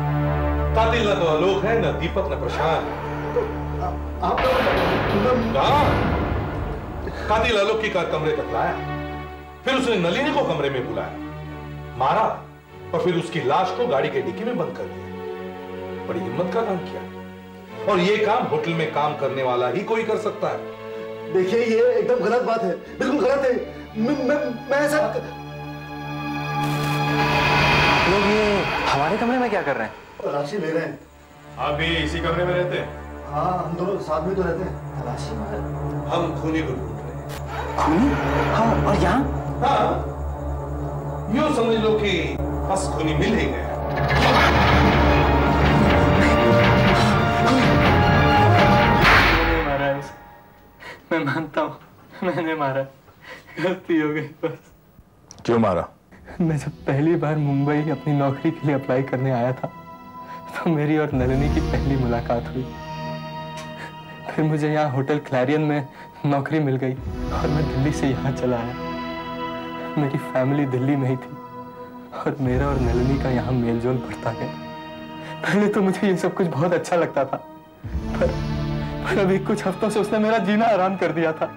कातिल ना तो आलोक है, ना दीपक, ना प्रशांत। आप कातिल आलोक की कार कमरे तक लाया, फिर उसने नलिनी को कमरे में बुलाया, मारा और फिर उसकी लाश को गाड़ी के डिक्की में बंद कर दिया। बड़ी हिम्मत का काम किया, और ये काम होटल में काम करने वाला ही कोई कर सकता है। देखिए, ये एकदम गलत बात है, बिल्कुल गलत है। मैं ऐसा लोग ये हमारे कमरे में क्या कर रहे हैं? तलाशी ले रहे हैं। आप भी इसी कमरे में रहते हैं? हाँ, हम दोनों साथ में तो रहते हैं। तलाशी मतलब हम खूनी को ढूंढ रहे हैं। खूनी? हाँ, और यहाँ? हाँ, यूं समझ लो कि बस खूनी मिल ही गया। मैंने मारा है उसे, मैं मानता हूँ, मैंने मारा, गलती हो गई बस। क्यों मारा? मैं जब पहली बार मुंबई अपनी नौकरी के लिए अप्लाई करने आया था तो मेरी और नलिनी की पहली मुलाकात हुई। फिर मुझे यहाँ होटल क्लैरियन में नौकरी मिल गई और मैं दिल्ली से यहाँ चला आया। मेरी फैमिली दिल्ली में ही थी और मेरा और नलिनी का यहाँ मेलजोल बढ़ता गया। पहले तो मुझे ये सब कुछ बहुत अच्छा लगता था, पर अभी कुछ हफ्तों से उसने मेरा जीना आराम कर दिया था।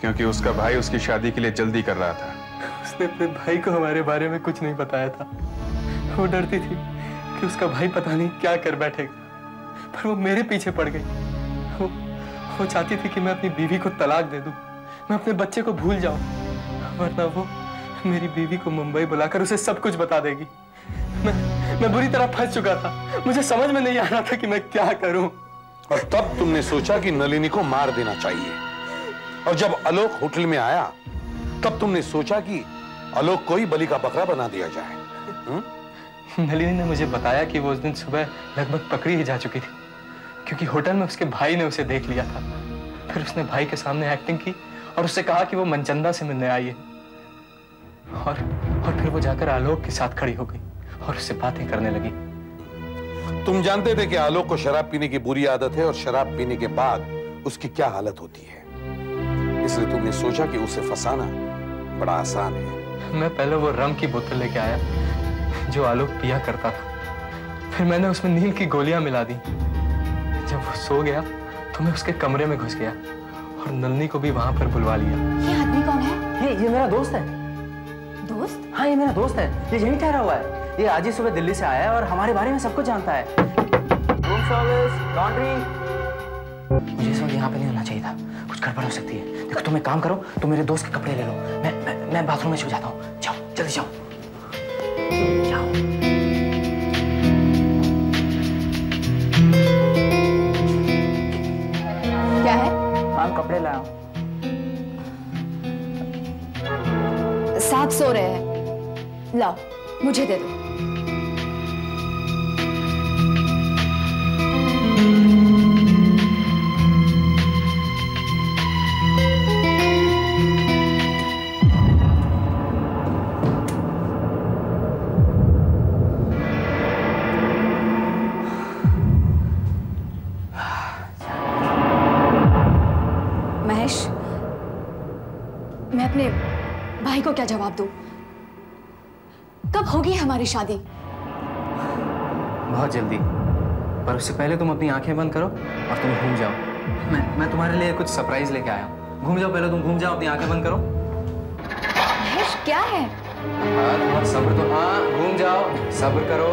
क्योंकि उसका भाई उसकी शादी के लिए जल्दी कर रहा था। उसने अपने भाई को हमारे बारे में कुछ नहीं बताया था। वो डरती थी कि उसका भाई पता नहीं क्या कर बैठेगा, पर वो मेरे पीछे पड़ गई। वो चाहती थी कि मैं अपनी बीवी को तलाक दे दूं, मैं अपने बच्चे को भूल जाऊं, वरना वो मेरी बीवी को मुंबई बुलाकर उसे सब कुछ बता देगी। मैं बुरी तरह फंस चुका था, मुझे समझ में नहीं आ रहा था कि मैं क्या करूं। और तब तुमने सोचा कि नलिनी को मार देना चाहिए, और जब आलोक होटल में आया तब तुमने सोचा कि आलोक को ही बलि का बकरा बना दिया जाए। नलिनी ने मुझे बताया कि वो उस दिन सुबह लगभग पकड़ी ही जा चुकी थी, क्योंकि होटल में उसके भाई ने उसे देख लिया था। फिर उसने भाई के सामने एक्टिंग की और उससे कहा कि वो मनचंदा से मिलने आई है, और फिर वो जाकर आलोक के साथ खड़ी हो गई और उससे बातें करने लगी। तुम जानते थे कि आलोक को शराब पीने की बुरी आदत है और शराब पीने के बाद उसकी क्या हालत होती है, इसलिए तुमने सोचा कि उसे फंसाना बड़ा आसान है। मैं पहले वो रम की बोतल लेके आया जो आलोक पिया करता था, फिर मैंने उसमें नींद की गोलियां मिला दी। जब वो सो गया तो मैं उसके कमरे में घुस गया और नलिनी को भी वहां पर बुलवा लिया। ये आदमी कौन है? ये मेरा दोस्त है। दोस्त? हाँ, ये मेरा दोस्त है, ये यहीं ठहरा हुआ है। ये आज ही सुबह दिल्ली से आया है और हमारे बारे में सब कुछ जानता है। Room service, laundry. मुझे इस वक्त यहाँ पे नहीं होना चाहिए था, कुछ गड़बड़ हो सकती है। देखो, तुम एक काम करो, तुम मेरे दोस्त के कपड़े ले लो, मैं बाथरूम में छू जाता हूँ। जाओ, जल्दी जाओ। क्या है? मैम, कपड़े लाया हूँ। साथ सो रहे हैं, लाओ मुझे दे दो। महेश, मैं अपने भाई को क्या जवाब दूं? कब होगी हमारी शादी? बहुत जल्दी, पर उससे पहले तुम अपनी आंखें बंद करो और तुम घूम जाओ। मैं तुम्हारे लिए कुछ सरप्राइज लेके आया हूँ। घूम जाओ, पहले तुम घूम जाओ, अपनी आंखें बंद करो। महेश, क्या है? हाँ, सब्र तो, हाँ, घूम जाओ, सब्र करो।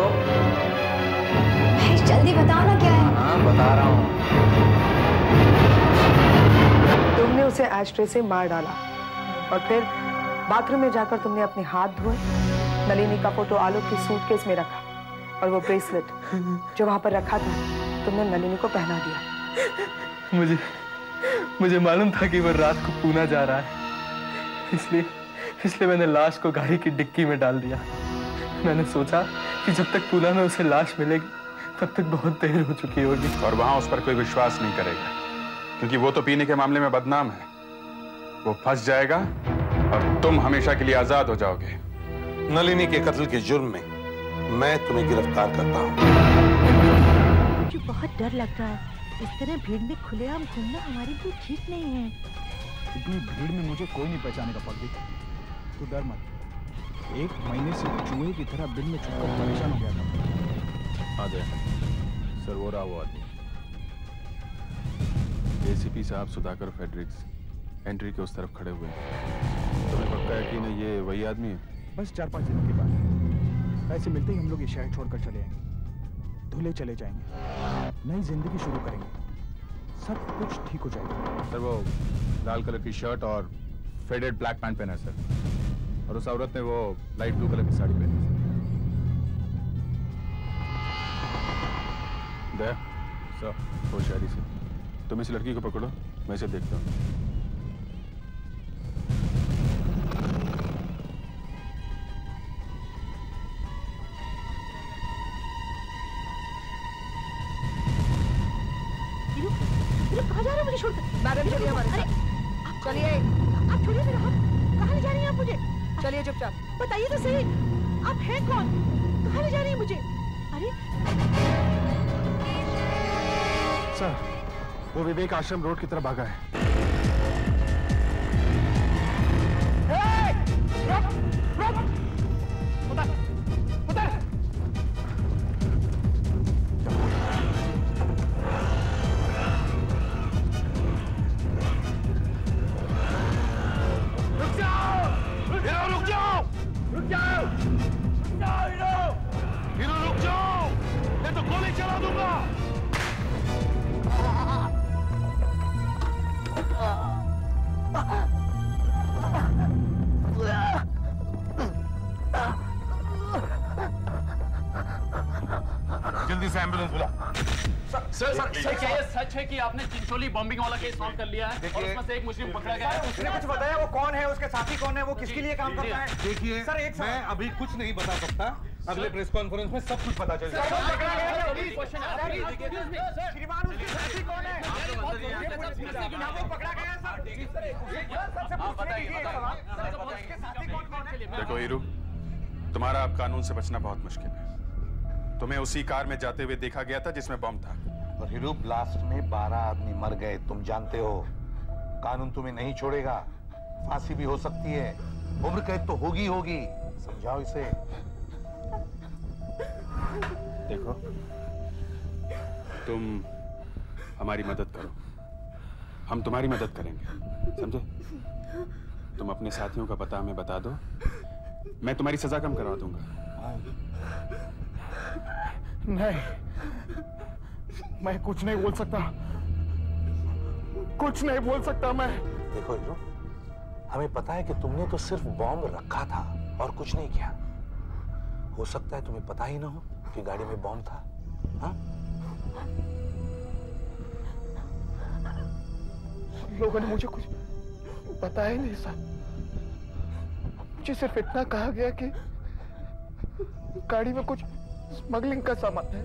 महेश, जल्दी बताओ ना क्या है। हाँ, बता रहा हूँ। तुमने उसे एस्ट्रे से मार डाला और फिर बाथरूम में जाकर तुमने अपने हाथ धोए, नलिनी का फोटो आलोक की सूटकेस में रखा और वो ब्रेसलेट जो वहां पर रखा था तुमने नलिनी को पहना दिया। मुझे मालूम था कि वो रात को पूना जा रहा है, इसलिए मैंने लाश को गाड़ी की डिक्की में डाल दिया। मैंने सोचा कि जब तक पूना में उसे लाश मिलेगी तब तक बहुत देर हो चुकी होगी। और वहां उस पर कोई विश्वास नहीं करेगा, क्योंकि वो तो पीने के मामले में बदनाम है। वो फंस जाएगा और तुम हमेशा के लिए आजाद हो जाओगे। नलिनी के कत्ल के जुर्म में मैं तुम्हें गिरफ्तार करता हूँ। मुझे बहुत डर लग रहा है, इस तरह भीड़ में खुलेआम घूमना हमारे लिए ठीक नहीं है। इतनी भीड़ में मुझे कोई नहीं पहचानेगा पगड़ी, तू डर मत। 1 महीने से चूहे की तरह बिल में छुपकर परेशान हो गया था। आ गया सर, वो रहा वो आदमी। एसीपी साहब सुधाकर फेडरिक्स एंट्री के उस तरफ खड़े हुए हैं। तुम्हें पक्का यकीन है ये वही आदमी है? बस 4-5 दिनों के बाद पैसे मिलते ही हम लोग ये शहर छोड़कर चले आएंगे, धुले चले जाएंगे, नई जिंदगी शुरू करेंगे, सब कुछ ठीक हो जाएगा। सर, वो लाल कलर की शर्ट और फेडेड ब्लैक पैंट पहना है सर, और उस औरत ने वो लाइट ब्लू कलर की साड़ी पहनी है। दया सर, होशियारी से तुम इस लड़की को पकड़ो, मैं इसे देखता हूँ। चलिए चुपचाप। बताइए तो सही, आप हैं कौन? कहाँ ले जा रही हैं मुझे? अरे सर, वो विवेक आश्रम रोड की तरफ भागा है। जल्दी से एम्बुलेंस बुला। सर क्या ये सच है कि आपने चिंचोली बॉम्बिंग वाला केस सॉल्व कर लिया है और उसमें से एक मुस्लिम पकड़ा गया है? उसने कुछ बताया वो कौन है, उसके साथी कौन है, वो किसके लिए काम करता है? देखिए सर एक मैं अभी कुछ नहीं बता सकता, अगले प्रेस कॉन्फ्रेंस में सब कुछ पता चल जाएगा। श्रीमान उसके साथी कौन है? वो पकड़ा गया है। देखो हीरू, तुम्हारा अब कानून से बचना बहुत मुश्किल है। तुम्हें उसी कार में जाते हुए देखा गया था जिसमें बम था। और हीरू, ब्लास्ट में 12 आदमी मर गए, तुम जानते हो। कानून तुम्हें नहीं छोड़ेगा, फांसी भी हो सकती है, उम्र कैद तो होगी होगी। समझाओ इसे। देखो, तुम हमारी मदद करो, हम तुम्हारी मदद करेंगे, समझे? तुम अपने साथियों का पता हमें बता दो, मैं तुम्हारी सजा कम करवा दूंगा। नहीं, मैं कुछ नहीं बोल सकता, कुछ नहीं बोल सकता मैं। देखो हीरो, हमें पता है कि तुमने तो सिर्फ बॉम्ब रखा था और कुछ नहीं किया। हो सकता है तुम्हें पता ही ना हो कि गाड़ी में बॉम्ब था। हाँ? लोगों ने मुझे कुछ बताया ही नहीं सर। मुझे सिर्फ इतना कहा गया कि गाड़ी में कुछ स्मगलिंग का सामान है।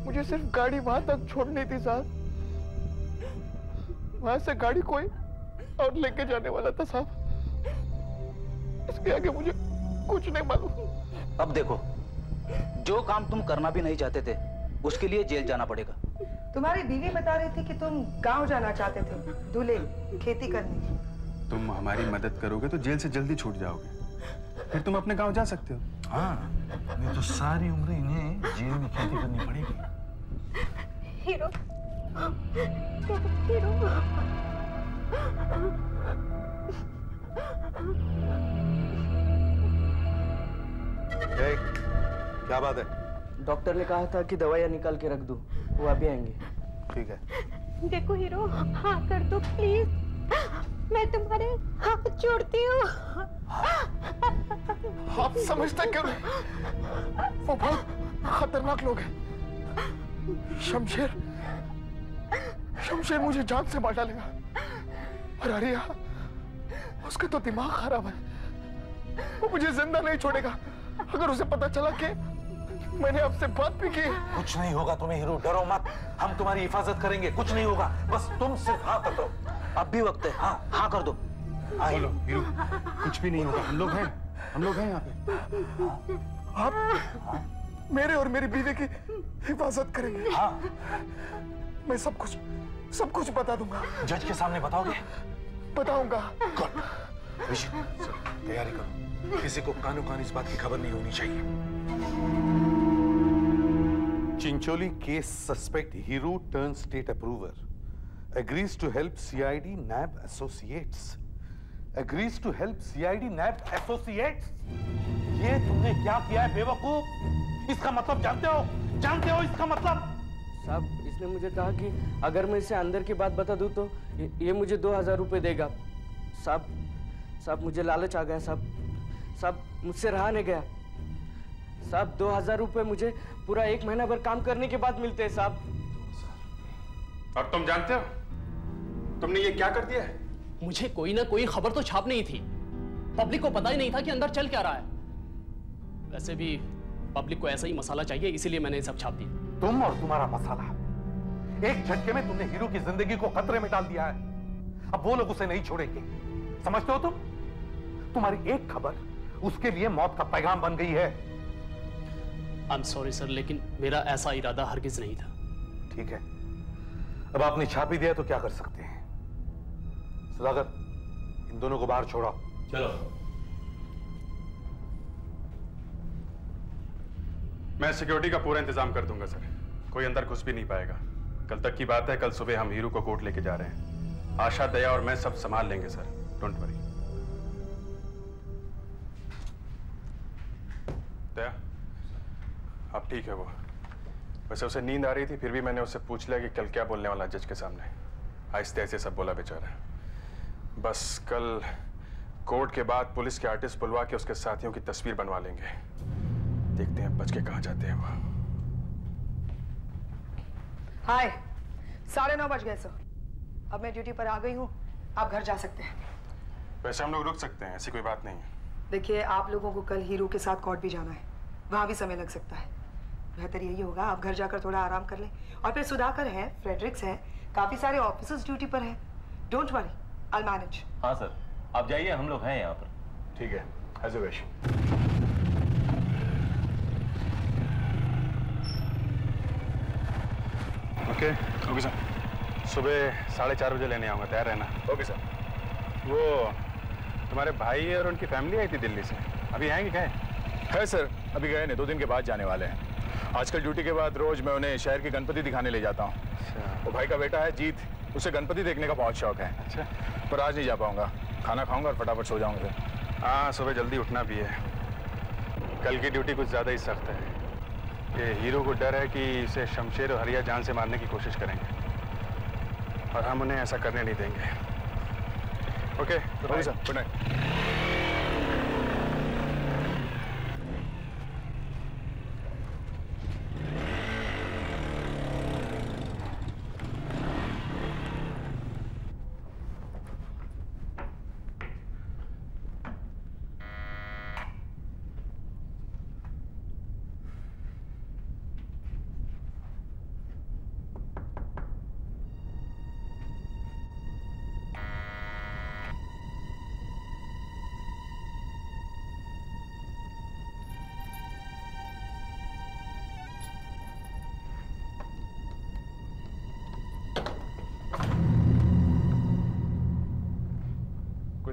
मुझे सिर्फ गाड़ी वहां तक छोड़नी थी साहब, वहां से गाड़ी कोई और लेके जाने वाला था साहब। इसके आगे मुझे कुछ नहीं मालूम। अब देखो, जो काम तुम करना भी नहीं चाहते थे उसके लिए जेल जाना पड़ेगा। तुम्हारी बीवी बता रही थी कि तुम गांव जाना चाहते थे, दूल्हे खेती करने। तुम हमारी मदद करोगे तो जेल से जल्दी छूट जाओगे, फिर तुम अपने गांव जा सकते हो। हाँ, नहीं तो सारी उम्र इन्हें जेल में खेती करनी पड़ेगी। Hero, hero. क्या बात है? डॉक्टर ने कहा था कि दवाइयाँ निकाल के रख दूं, वो अभी आएंगे। ठीक है। देखो हीरो, हाँ कर दो प्लीज, मैं तुम्हारे हाथ जोड़ती हूँ। आप समझते क्यों नहीं? वो बहुत खतरनाक लोग हैं। शमशेर मुझे जान से मार डालेगा। और अरिया, उसका तो दिमाग खराब है, वो मुझे जिंदा नहीं छोड़ेगा। अगर उसे पता चला कि मैंने आपसे बात भी की। कुछ नहीं होगा तुम्हें हीरो, डरो मत, हम तुम्हारी हिफाजत करेंगे, कुछ नहीं होगा, बस तुम सिर्फ हाँ कर दो। अब भी वक्त है, हाँ कर दो। बोलो हीरो, कुछ भी नहीं होगा, हम लोग हैं यहाँ पे। आप मेरे और मेरी बीवी की हिफाजत करेंगे। हाँ, मैं सब कुछ बता दूंगा। जज के सामने बताओगे? बताऊंगा। तैयारी करो, किसी को कानो कान इस बात की खबर नहीं होनी चाहिए। Chincholi case suspect Hiru turned state approver agrees to help CID NAB associates. Agrees to help CID NAB associates? ये तुमने क्या किया है बेवकूफ? इसका मतलब जानते हो इसका मतलब? साहब, इसने मुझे कहा कि अगर मैं इसे अंदर की बात बता दूं तो ये मुझे 2000 रुपए देगा। साहब मुझे लालच आ गया साहब, मुझसे रहा नहीं गया। साहब 2000 रुपए मुझे पूरा 1 महीना भर काम करने के बाद मिलते हैं साहब। और तुम जानते हो तुमने ये क्या कर दिया है? मुझे कोई ना कोई खबर तो छापनी ही थी, पब्लिक को पता ही नहीं था कि अंदर चल क्या रहा है। वैसे भी पब्लिक को ऐसा ही मसाला चाहिए, इसीलिए मैंने सब छाप दिया। तुम और तुम्हारा मसाला, एक झटके में तुमने हीरो की जिंदगी को खतरे में डाल दिया है। अब वो लोग उसे नहीं छोड़ेंगे, समझते हो तुम? तुम्हारी एक खबर उसके लिए मौत का पैगाम बन गई है। आई एम सॉरी सर, लेकिन मेरा ऐसा इरादा हरगिज नहीं था। ठीक है, अब आपने छाप ही दिया तो क्या कर सकते हैं। सदागर, इन दोनों को बाहर छोड़ो। चलो। मैं सिक्योरिटी का पूरा इंतजाम कर दूंगा सर, कोई अंदर घुस भी नहीं पाएगा। कल तक की बात है, कल सुबह हम हीरू को कोर्ट लेके जा रहे हैं। आशा, दया और मैं सब संभाल लेंगे सर, डोंट वरी। दया, अब ठीक है वो। वैसे उसे नींद आ रही थी, फिर भी मैंने उससे पूछ लिया कि कल क्या बोलने वाला जज के सामने। आहिस्ते आहिस्ते सब बोला बेचारा। बस कल कोर्ट के बाद पुलिस के आर्टिस्ट बुलवा के उसके साथियों की तस्वीर बनवा लेंगे। देखते हैं बच के कहां जाते हैं वो। हाय, 9:30 बज गए सर। अब मैं ड्यूटी पर आ गई हूँ, आप घर जा सकते हैं। वैसे हम लोग रुक सकते हैं, ऐसी कोई बात नहीं है। देखिए, आप लोगों को कल हीरू के साथ कोर्ट भी जाना है, वहां भी समय लग सकता है। बेहतर यही होगा आप घर जाकर थोड़ा आराम कर लें। और फिर सुधाकर है, फ्रेडरिक्स है, काफी सारे ऑफिसर्स ड्यूटी पर हैं। Don't worry, I will manage. हाँ सर, आप जाइए, हम लोग हैं यहाँ पर। ठीक है, as you wish. Okay sir, सुबह 4:30 बजे लेने आऊंगा, तैयार रहना। Okay sir. वो तुम्हारे भाई और उनकी फैमिली आई थी दिल्ली से, अभी आएंगे क्या? है सर, अभी गए नहीं, 2 दिन के बाद जाने वाले हैं। आजकल ड्यूटी के बाद रोज मैं उन्हें शहर की गणपति दिखाने ले जाता हूँ। वो भाई का बेटा है जीत, उसे गणपति देखने का बहुत शौक है। अच्छा। पर आज नहीं जा पाऊंगा, खाना खाऊंगा और फटाफट सो जाऊंगा सर। हाँ, सुबह जल्दी उठना भी है। कल की ड्यूटी कुछ ज़्यादा ही सख्त है। ये हीरो को डर है कि इसे शमशेर और हरिया जान से मारने की कोशिश करेंगे, और हम उन्हें ऐसा करने नहीं देंगे। Okay sir, good night.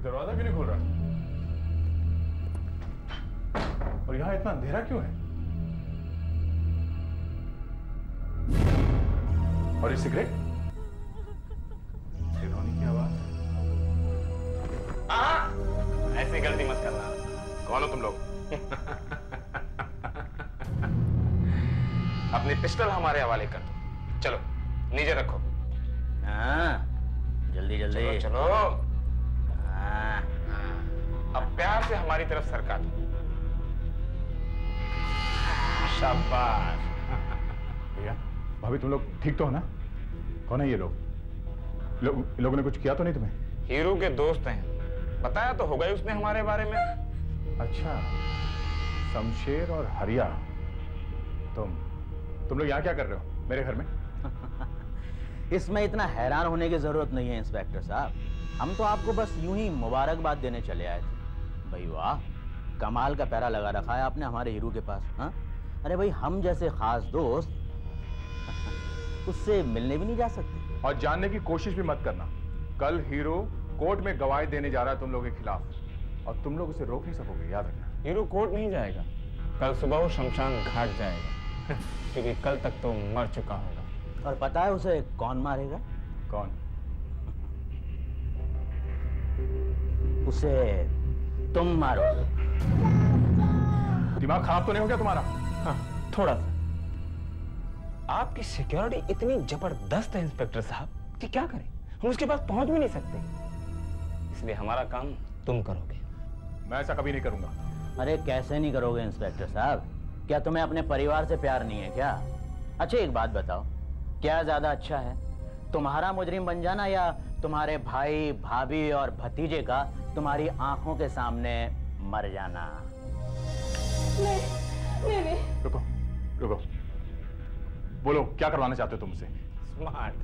दरवाजा क्यों नहीं खोल रहा? और यहां इतना अंधेरा क्यों है? और ये सिगरेट? रोनी की आवाज? ऐसी गलती मत करना। कौन हो तुम लोग? अपनी पिस्टल हमारे हवाले कर दो। चलो नीचे रखो। हाँ, जल्दी जल्दी चलो, चलो। अब प्यार से हमारी तरफ सरका दो। शाबाश। भैया, भाभी तुम लोग ठीक तो हो ना? कौन है ये लोग? लोगों ने कुछ किया तो नहीं तुम्हें? हीरू के दोस्त हैं, बताया तो होगा ही उसने हमारे बारे में। अच्छा, शमशेर और हरिया, तुम लोग यहाँ क्या कर रहे हो मेरे घर में? इसमें इतना हैरान होने की जरूरत नहीं है इंस्पेक्टर साहब, हम तो आपको बस यूं ही मुबारकबाद देने चले आए थे। भाई वाह, कमाल का पैरा लगा रखा है आपने हमारे हीरू के पास। हाँ, अरे भाई, हम जैसे खास दोस्त उससे मिलने भी नहीं जा सकते। और जानने की कोशिश भी मत करना। कल हीरो कोर्ट में गवाही देने जा रहा है तुम लोगों के खिलाफ, और तुम लोग उसे रोक नहीं सकोगे, याद रखना। हीरू कोर्ट नहीं जाएगा, कल सुबह वो शमशान घाट जाएगा क्योंकि कल तक तो मर चुका होगा। और पता है उसे कौन मारेगा? कौन? उसे तुम मारो। दिमाग खराब तो नहीं हो गया तुम्हारा? हाँ, थोड़ा सा। आपकी सिक्योरिटी इतनी जबरदस्त है इंस्पेक्टर साहब कि क्या करें, हम उसके पास पहुंच भी नहीं सकते, इसलिए हमारा काम तुम करोगे। मैं ऐसा कभी नहीं करूंगा। अरे कैसे नहीं करोगे इंस्पेक्टर साहब? क्या तुम्हें अपने परिवार से प्यार नहीं है क्या? अच्छा एक बात बताओ, क्या ज्यादा अच्छा है, तुम्हारा मुजरिम बन जाना या तुम्हारे भाई भाभी और भतीजे का तुम्हारी आंखों के सामने मर जाना? नहीं। रुको, बोलो क्या करवाना चाहते हो तुम मुझसे? स्मार्ट।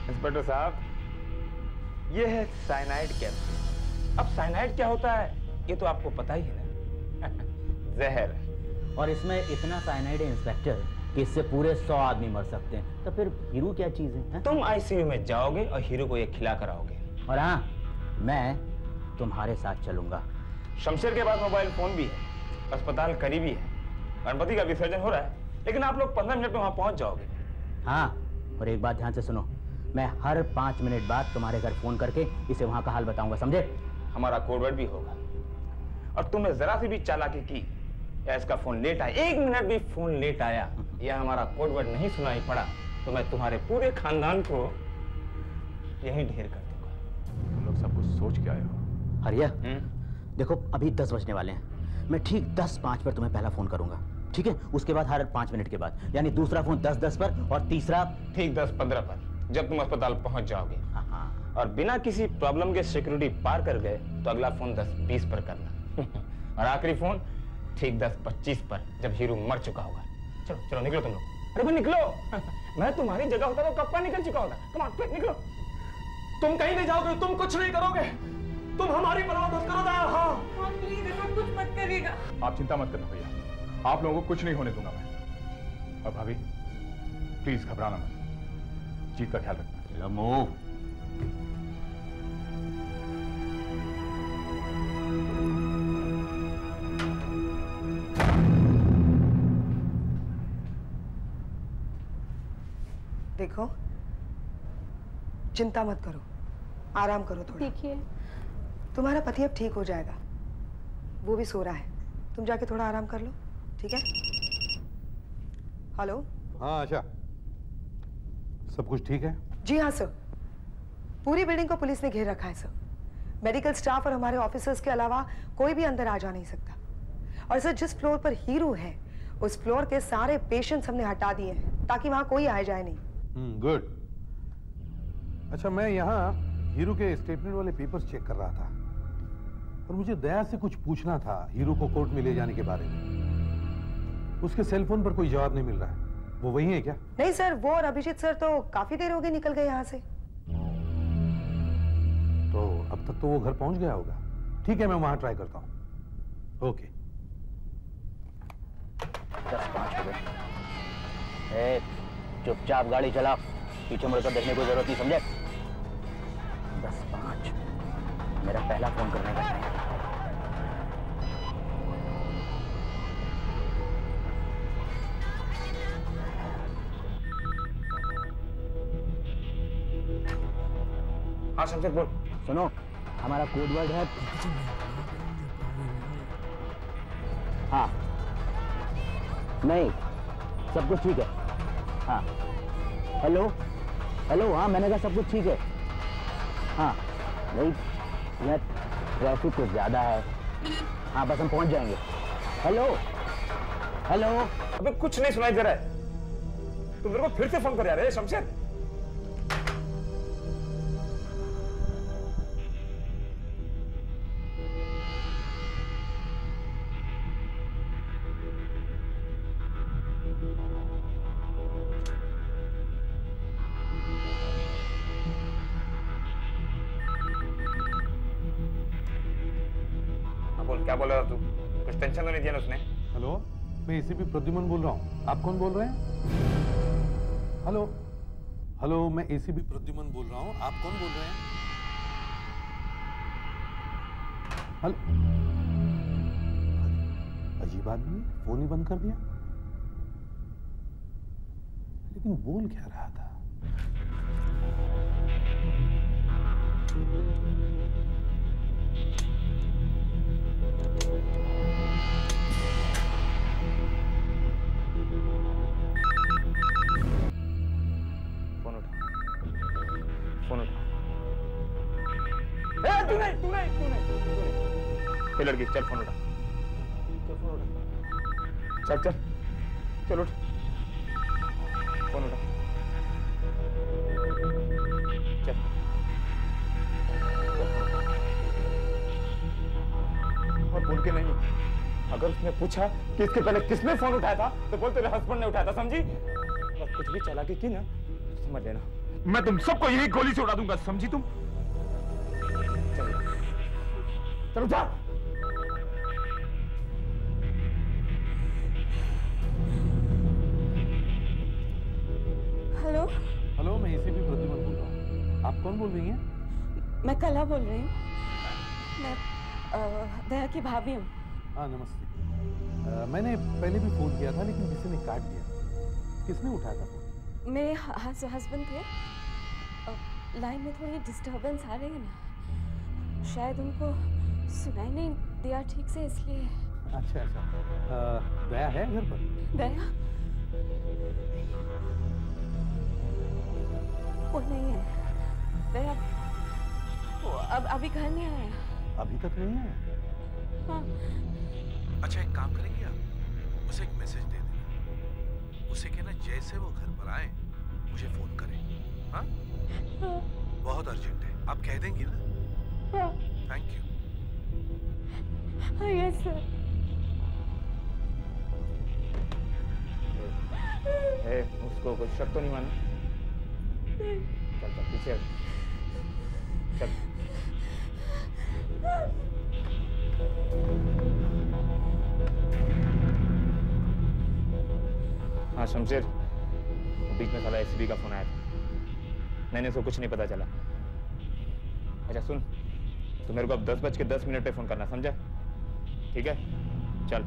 इंस्पेक्टर साहब, ये है साइनाइड कैप्सूल। अब साइनाइड क्या होता है ये तो आपको पता ही है ना। जहर। और इसमें इतना साइनाइड है इंस्पेक्टर कि इससे पूरे 100 आदमी मर सकते हैं। तो फिर हीरो क्या चीज है? तुम आईसीयू में जाओगे और हीरो को ये खिला कर आओगे। और हाँ, मैं तुम्हारे साथ चलूंगा। शमशेर के पास मोबाइल फोन भी है, अस्पताल करीबी है, गणपति का विसर्जन हो रहा है, लेकिन आप लोग 15 मिनट में वहां पहुंच जाओगे। हाँ, और एक बात ध्यान से सुनो, मैं हर 5 मिनट बाद तुम्हारे घर फोन करके इसे वहां का हाल बताऊंगा, समझे? हमारा कोडवर्ड भी होगा। और तुमने जरा सी भी चालाकी की या इसका फोन लेट आया, 1 मिनट भी फोन लेट आया या हमारा कोडवर्ड नहीं सुनाई पड़ा तो मैं तुम्हारे पूरे खानदान को यहीं ढेर कर दूंगा। तुम लोग सब कुछ सोच के आए हो। हरिया, देखो अभी 10 बजने वाले हैं। मैं ठीक 10:05 पर तुम्हें पहला फोन करूंगा, ठीक है? उसके बाद हर 5 मिनट के बाद, यानी दूसरा फोन 10:10 पर और तीसरा ठीक 10:15 पर, जब तुम अस्पताल पहुंच जाओगे। और बिना किसी प्रॉब्लम के सिक्योरिटी पार कर गए तो अगला फोन 10:20 पर करना। और आखिरी फोन ठीक 10:25 पर, जब हीरो मर चुका होगा। चलो चलो निकलो तुम लोग। अरे भाई निकलो। मैं तुम्हारी जगह होता तो कब का निकल चुका होता। कम ऑन निकलो। तुम कहीं नहीं जाओगे, तुम कुछ नहीं करोगे, तुम हमारी परवाह मत करो। हाँ प्लीज ऐसा कुछ मत करिएगा। आप चिंता मत करना भैया, आप लोगों को कुछ नहीं होने दूंगा मैं। और भाभी प्लीज घबराना मत, जीत का ख्याल रखना। लमो देखो, चिंता मत करो, आराम करो थोड़ा। देखिए, तुम्हारा पति अब ठीक हो जाएगा, वो भी सो रहा है। तुम जाके थोड़ा आराम कर लो, ठीक है? हेलो। हाँ आशा, सब कुछ ठीक है? जी हाँ सर, पूरी बिल्डिंग को पुलिस ने घेर रखा है सर। मेडिकल स्टाफ और हमारे ऑफिसर्स के अलावा कोई भी अंदर आ जा नहीं सकता। और सर, जिस फ्लोर पर हीरो है उस फ्लोर के सारे पेशेंट्स हमने हटा दिए हैं ताकि वहां कोई आए जाए नहीं। गुड। अच्छा, मैं यहाँ हीरो के स्टेटमेंट वाले पेपर्स चेक कर रहा था और मुझे दया से कुछ पूछना था हीरो को कोर्ट में ले जाने के बारे में। उसके सेल फोन पर कोई जवाब नहीं मिल रहा है। वो वही है क्या? नहीं सर, वो और अभिजीत सर तो काफी देर हो गई निकल गए यहाँ से। तो अब तक तो वो घर पहुंच गया होगा। ठीक है, मैं वहां ट्राई करता हूँ। ओके। 10:05 हो गए। चुपचाप गाड़ी चला, पीछे मुड़कर देखने की जरूरत नहीं, समझे? 10:05 मेरा पहला फोन करने का टाइम। हाँ शमशेर बोल। सुनो, हमारा कोडवर्ड है। हाँ नहीं, सब कुछ ठीक है। हाँ हेलो हेलो, हाँ मैंने कहा सब कुछ ठीक है। हाँ नहीं, यहाँ ट्रैफिक कुछ ज्यादा है। हाँ बस हम पहुंच जाएंगे। Hello hello. अबे कुछ नहीं सुनाई दे रहा है, तुम मेरे को फिर से फोन कर रहे शमशेर। क्या बोल रहा तू? कुछ टेंशन तो नहीं दिया ना उसने? हेलो, मैं एसीपी प्रद्युमन बोल रहा हूँ। आप कौन बोल रहे हैं? हेलो हेलो, मैं एसीपी प्रद्युमन बोल रहा हूँ। आप कौन बोल रहे हैं? हेलो, अजीब आदमी, फोन ही बंद कर दिया। लेकिन बोल क्या रहा था? तू नहीं लड़की, चल फोन उठा, चल फोन उठा, चल चल चल उठ, फोन उठा, चल और बोल के नहीं। अगर उसने पूछा कि इसके पहले किसने फोन उठाया था तो बोल तेरे हस्बैंड ने उठाया था, समझी? और कुछ भी चालाकी की ना समझ लेना, मैं तुम सबको यही गोली से उड़ा दूंगा, समझी तुम? चलो जा। हेलो हेलो, मैं एसीपी प्रतिमा बोल रहा हूँ। आप कौन बोल रही हैं? मैं कला बोल रही हूँ। मैं दया की भाभी हूँ। हाँ नमस्ते। मैंने पहले भी फोन किया था लेकिन किसी ने काट दिया। किसने उठाया था फोन? मेरे हस्बैंड थे। लाइन में थोड़ी डिस्टरबेंस आ रही है ना, शायद उनको सुनाई नहीं दिया ठीक से, इसलिए। अच्छा अच्छा। दया है घर पर? दया वो नहीं है। दया वो अभी घर नहीं आया। अभी तक नहीं आया? हाँ। अच्छा एक काम करेंगे आप, उसे एक मैसेज दे देना। उसे कहना जैसे वो घर पर आए मुझे फोन करें। हाँ? बहुत अर्जेंट है, आप कह देंगी ना? हाँ। Thank you. Yes sir. उसको कुछ शक तो नहीं माना? चल चल पीछे चल। हाँ शमशेर, बीच में साला एसीपी का फोन आया था। मैंने इसको कुछ नहीं पता चला। अच्छा सुन, तो मेरे को अब 10:10 पे फोन करना, समझा? ठीक है चल।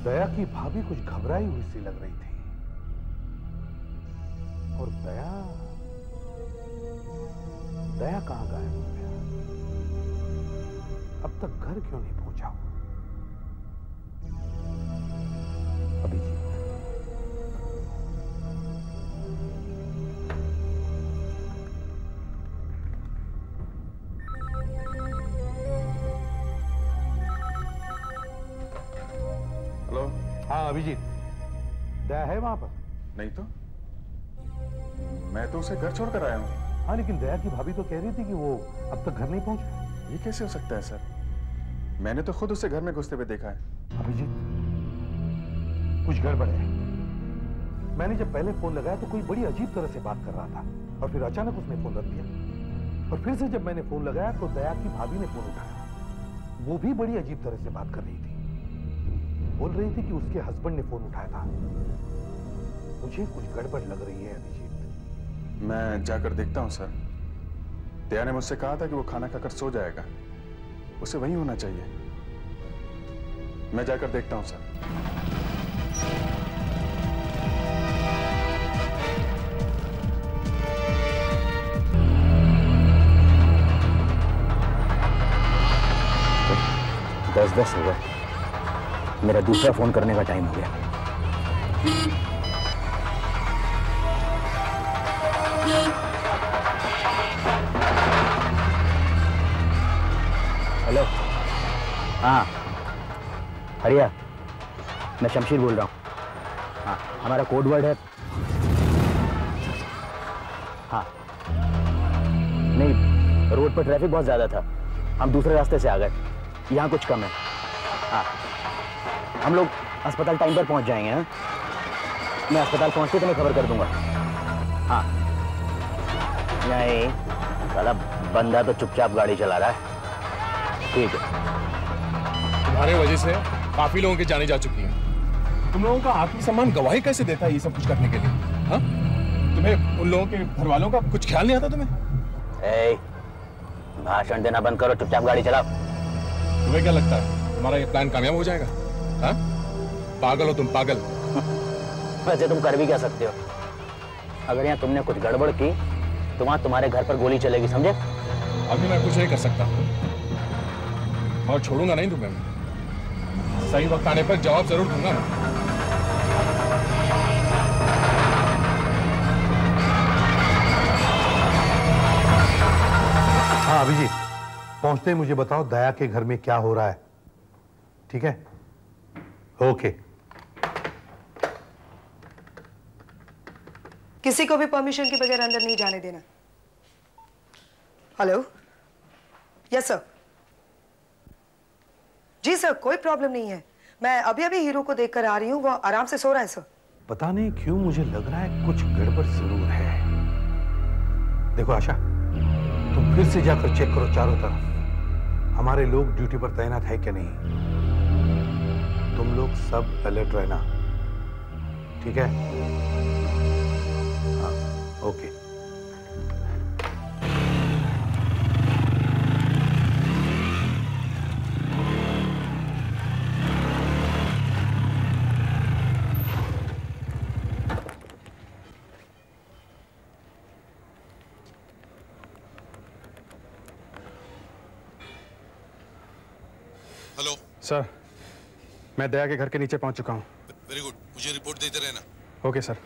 दया की भाभी कुछ घबराई हुई सी लग रही थी। और दया कहां गायब हो गया? अब तक घर क्यों नहीं पहुंचा? अभिजीत, हेलो। हाँ अभिजीत, दया है वहां पर? नहीं तो मैं तो उसे घर छोड़कर आया हूँ। हाँ लेकिन दया की भाभी तो कह रही थी कि वो अब तक घर नहीं पहुंचा। ये कैसे हो सकता है सर? मैंने तो खुद उसे घर में घुसते हुए देखा है। अभिजीत, कुछ गड़बड़ है। मैंने जब पहले फोन लगाया तो कोई बड़ी अजीब तरह से बात कर रहा था और फिर अचानक उसने फोन रख दिया। और फिर से जब मैंने फोन लगाया तो दया की भाभी ने फोन उठाया। वो भी बड़ी अजीब तरह से बात कर रही थी। बोल रही थी कि उसके हस्बैंड ने फोन उठाया था। मुझे कुछ गड़बड़ लग रही है अभिजीत। मैं जाकर देखता हूँ सर। दया ने मुझसे कहा था कि वो खाना खाकर सो जाएगा, उसे वहीं होना चाहिए। मैं जाकर देखता हूँ सर। दस 10 हो गए। मेरा दूसरा फोन करने का टाइम हो गया। हेलो। हाँ हरिया, मैं शमशीर बोल रहा हूँ। हाँ हमारा कोड वर्ड है। हाँ नहीं, रोड पर ट्रैफिक बहुत ज्यादा था, हम दूसरे रास्ते से आ गए। यहाँ कुछ कम है। हाँ हम लोग अस्पताल टाइम पर पहुँच जाएंगे। हाँ मैं अस्पताल पहुँचते तुम्हें खबर कर दूंगा। हाँ नहीं, साला बंदा तो चुपचाप गाड़ी चला रहा है। ठीक है। तुम्हारे वजह से काफी लोगों की जानें जा चुकी हैं। तुम लोगों का आत्मसम्मान गवाही कैसे देता है ये सब कुछ करने के लिए? हाँ तुम्हें उन लोगों के घर वालों का कुछ ख्याल नहीं आता तुम्हें? भाषण देना बंद करो, चुपचाप गाड़ी चलाओ। तुम्हें क्या लगता है हमारा ये प्लान कामयाब हो जाएगा? हाँ पागल हो तुम, पागल। वैसे तुम कर भी क्या सकते हो? अगर यहाँ तुमने कुछ गड़बड़ की तो वहां तुम्हारे घर पर गोली चलेगी, समझे? अभी मैं कुछ नहीं कर सकता और छोड़ूंगा नहीं तुम्हें। सही वक्त आने पर जवाब जरूर दूंगा मैं। हाँ अभिजीत, पहुंचते ही मुझे बताओ दया के घर में क्या हो रहा है। ठीक है? ओके। किसी को भी परमिशन के बगैर अंदर नहीं जाने देना। हेलो। Yes sir. जी सर, कोई प्रॉब्लम नहीं है। मैं अभी अभी हीरो को देखकर आ रही हूँ, वो आराम से सो रहा है सर। पता नहीं क्यों मुझे लग रहा है कुछ गड़बड़ जरूर है। देखो आशा, तुम फिर से जाकर चेक करो चारों तरफ हमारे लोग ड्यूटी पर तैनात है क्या नहीं। तुम लोग सब अलर्ट रहना, ठीक है? हाँ, ओके। हेलो सर, मैं दया के घर के नीचे पहुंच चुका हूं। वेरी गुड, मुझे रिपोर्ट देते रहना। Okay sir.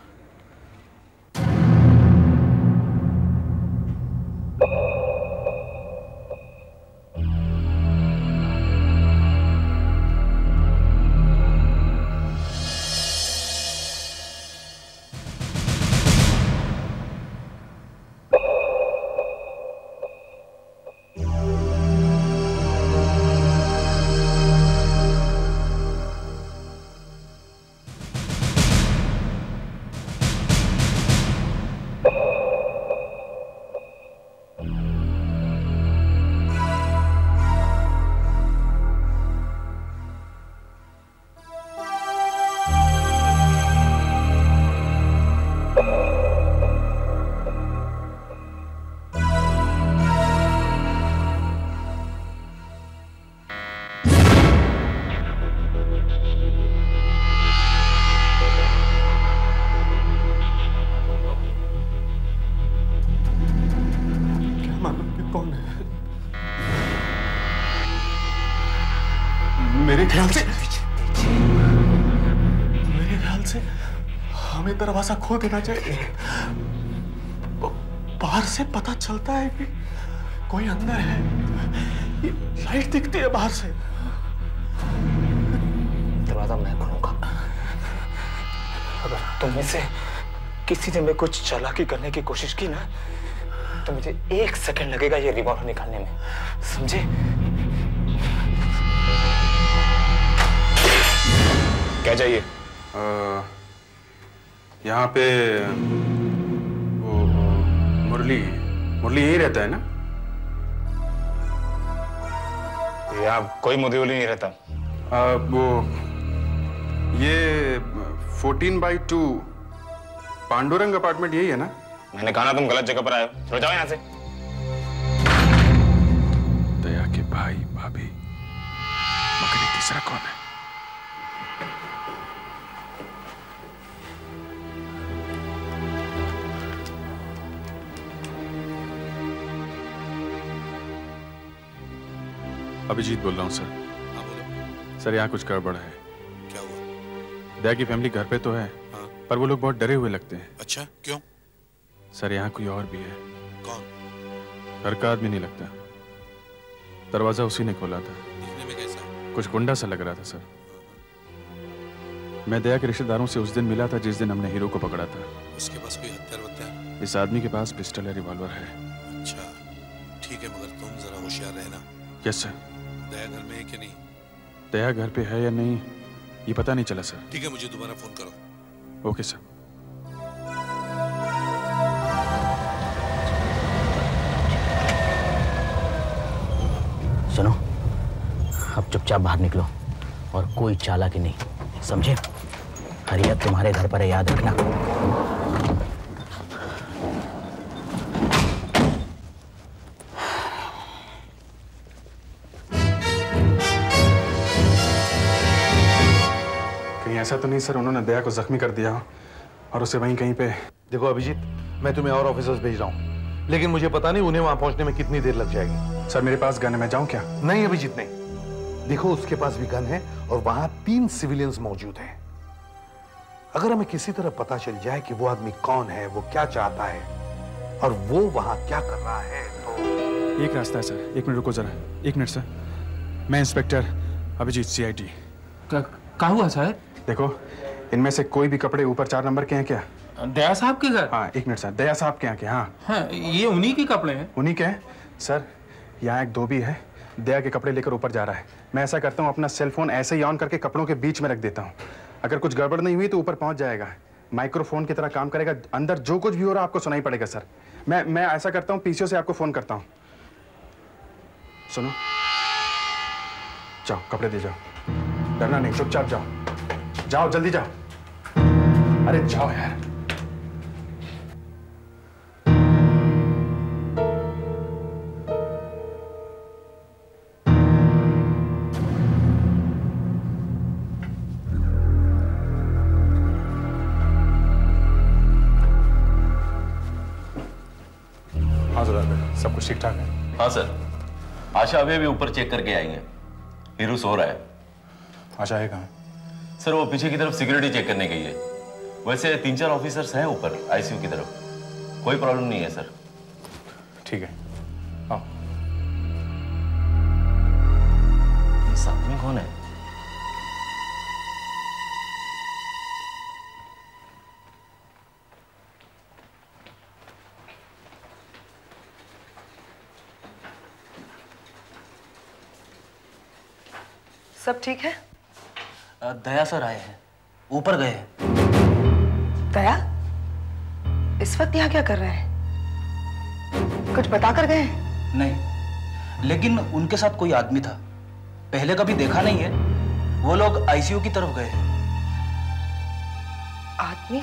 मेरे ख्याल से हमें दरवाजा खोल देना चाहिए। बाहर से पता चलता है कि कोई अंदर है। ये लाइट दिखती है बाहर से। दरवाजा मैं खोलूंगा। अगर तुम में से किसी ने कुछ चालाकी करने की कोशिश की ना, तो मुझे 1 सेकंड लगेगा ये रिवॉल्वर निकालने में, समझे? क्या चाहिए? यहाँ पे वो मुरली यही रहता है ना? यहाँ कोई मुरली नहीं रहता। वो ये 14/2 पांडुरंग अपार्टमेंट यही है ना? मैंने कहा ना तुम गलत जगह पर आए हो, चलो जाओ यहाँ से। दया के भाई भाभी, मगर ये तीसरा कौन है? अभिजीत बोल रहा हूँ सर। हाँ बोलो। सर यहाँ कुछ गड़बड़ है। क्या हुआ? दया की फैमिली घर पे तो है, हाँ। पर वो लोग बहुत डरे हुए लगते हैं। अच्छा, क्यों? सर यहाँ कोई और भी है। कौन? घर का आदमी नहीं लगता। दरवाजा उसी ने खोला था। दिखने में कैसा? कुछ गुंडा सा लग रहा था सर। मैं दया के रिश्तेदारों से उस दिन मिला था जिस दिन हमने हीरो को पकड़ा था। उसके पास कोई हथियार? इस आदमी के पास पिस्टल या रिवॉल्वर है। अच्छा ठीक है, मगर तुम जरा होशियार रहना। Yes sir. दया घर में है कि नहीं? दया घर पे है या नहीं ये पता नहीं चला सर। ठीक है, मुझे दोबारा फोन करो। Okay sir. सुनो, अब चुपचाप बाहर निकलो और कोई चालाकी नहीं, समझे? हरियत तुम्हारे घर पर है, याद रखना। कहीं ऐसा तो नहीं सर उन्होंने दया को जख्मी कर दिया और उसे वहीं कहीं पे? देखो अभिजीत, मैं तुम्हें और ऑफिसर्स भेज रहा हूँ, लेकिन मुझे पता नहीं उन्हें वहां पहुंचने में कितनी देर लग जाएगी। सर मेरे पास गन है, मैं जाऊं क्या? नहीं अभिजीत नहीं। देखो उसके पास भी गन है और वहां 3 सिविलियंस मौजूद हैं। अगर हमें किसी तरह पता चल जाए कि वो आदमी कौन है, वो क्या चाहता है और वो वहां क्या कर रहा है, तो एक रास्ता है सर। 1 मिनट रुको जरा। 1 मिनट सर। मैं इंस्पेक्टर अभिजीत CID। क्या हुआ सर? देखो इनमें से कोई भी कपड़े ऊपर 4 नंबर के हैं क्या? दया साहब के घर? हाँ 1 मिनट सर। दया साहब के यहाँ के? हाँ हाँ, ये उन्हीं के कपड़े हैं। उन्हीं के हैं सर। यहाँ एक धोबी है दया के कपड़े लेकर ऊपर जा रहा है। मैं ऐसा करता हूँ, अपना सेल फोन ऐसे ही ऑन करके कपड़ों के बीच में रख देता हूँ। अगर कुछ गड़बड़ नहीं हुई तो ऊपर पहुंच जाएगा, माइक्रोफोन की तरह काम करेगा। अंदर जो कुछ भी हो रहा है आपको सुनाई पड़ेगा सर। मैं ऐसा करता हूँ, पीसीओ से आपको फोन करता हूँ। सुनो, जाओ कपड़े दे जाओ, डरना नहीं, चुपचाप जाओ, जाओ जल्दी जाओ। अरे जाओ यार। हाँ सर, सब कुछ ठीक ठाक है। हाँ सर, आशा अभी ऊपर चेक करके आएंगे। हीरू सो रहा है। आशा है कहाँ? सर वो पीछे की तरफ सिक्योरिटी चेक करने गई है। वैसे 3-4 ऑफिसर्स हैं ऊपर आईसीयू की तरफ, कोई प्रॉब्लम नहीं है सर। ठीक है, आओ। इस आदमी कौन है? सब ठीक है? दया सर आए हैं, ऊपर गए हैं। दया इस वक्त यहाँ क्या कर रहे हैं? कुछ बता कर गए हैं? नहीं, लेकिन उनके साथ कोई आदमी था, पहले कभी देखा नहीं है। वो लोग आईसीयू की तरफ गए हैं। आदमी?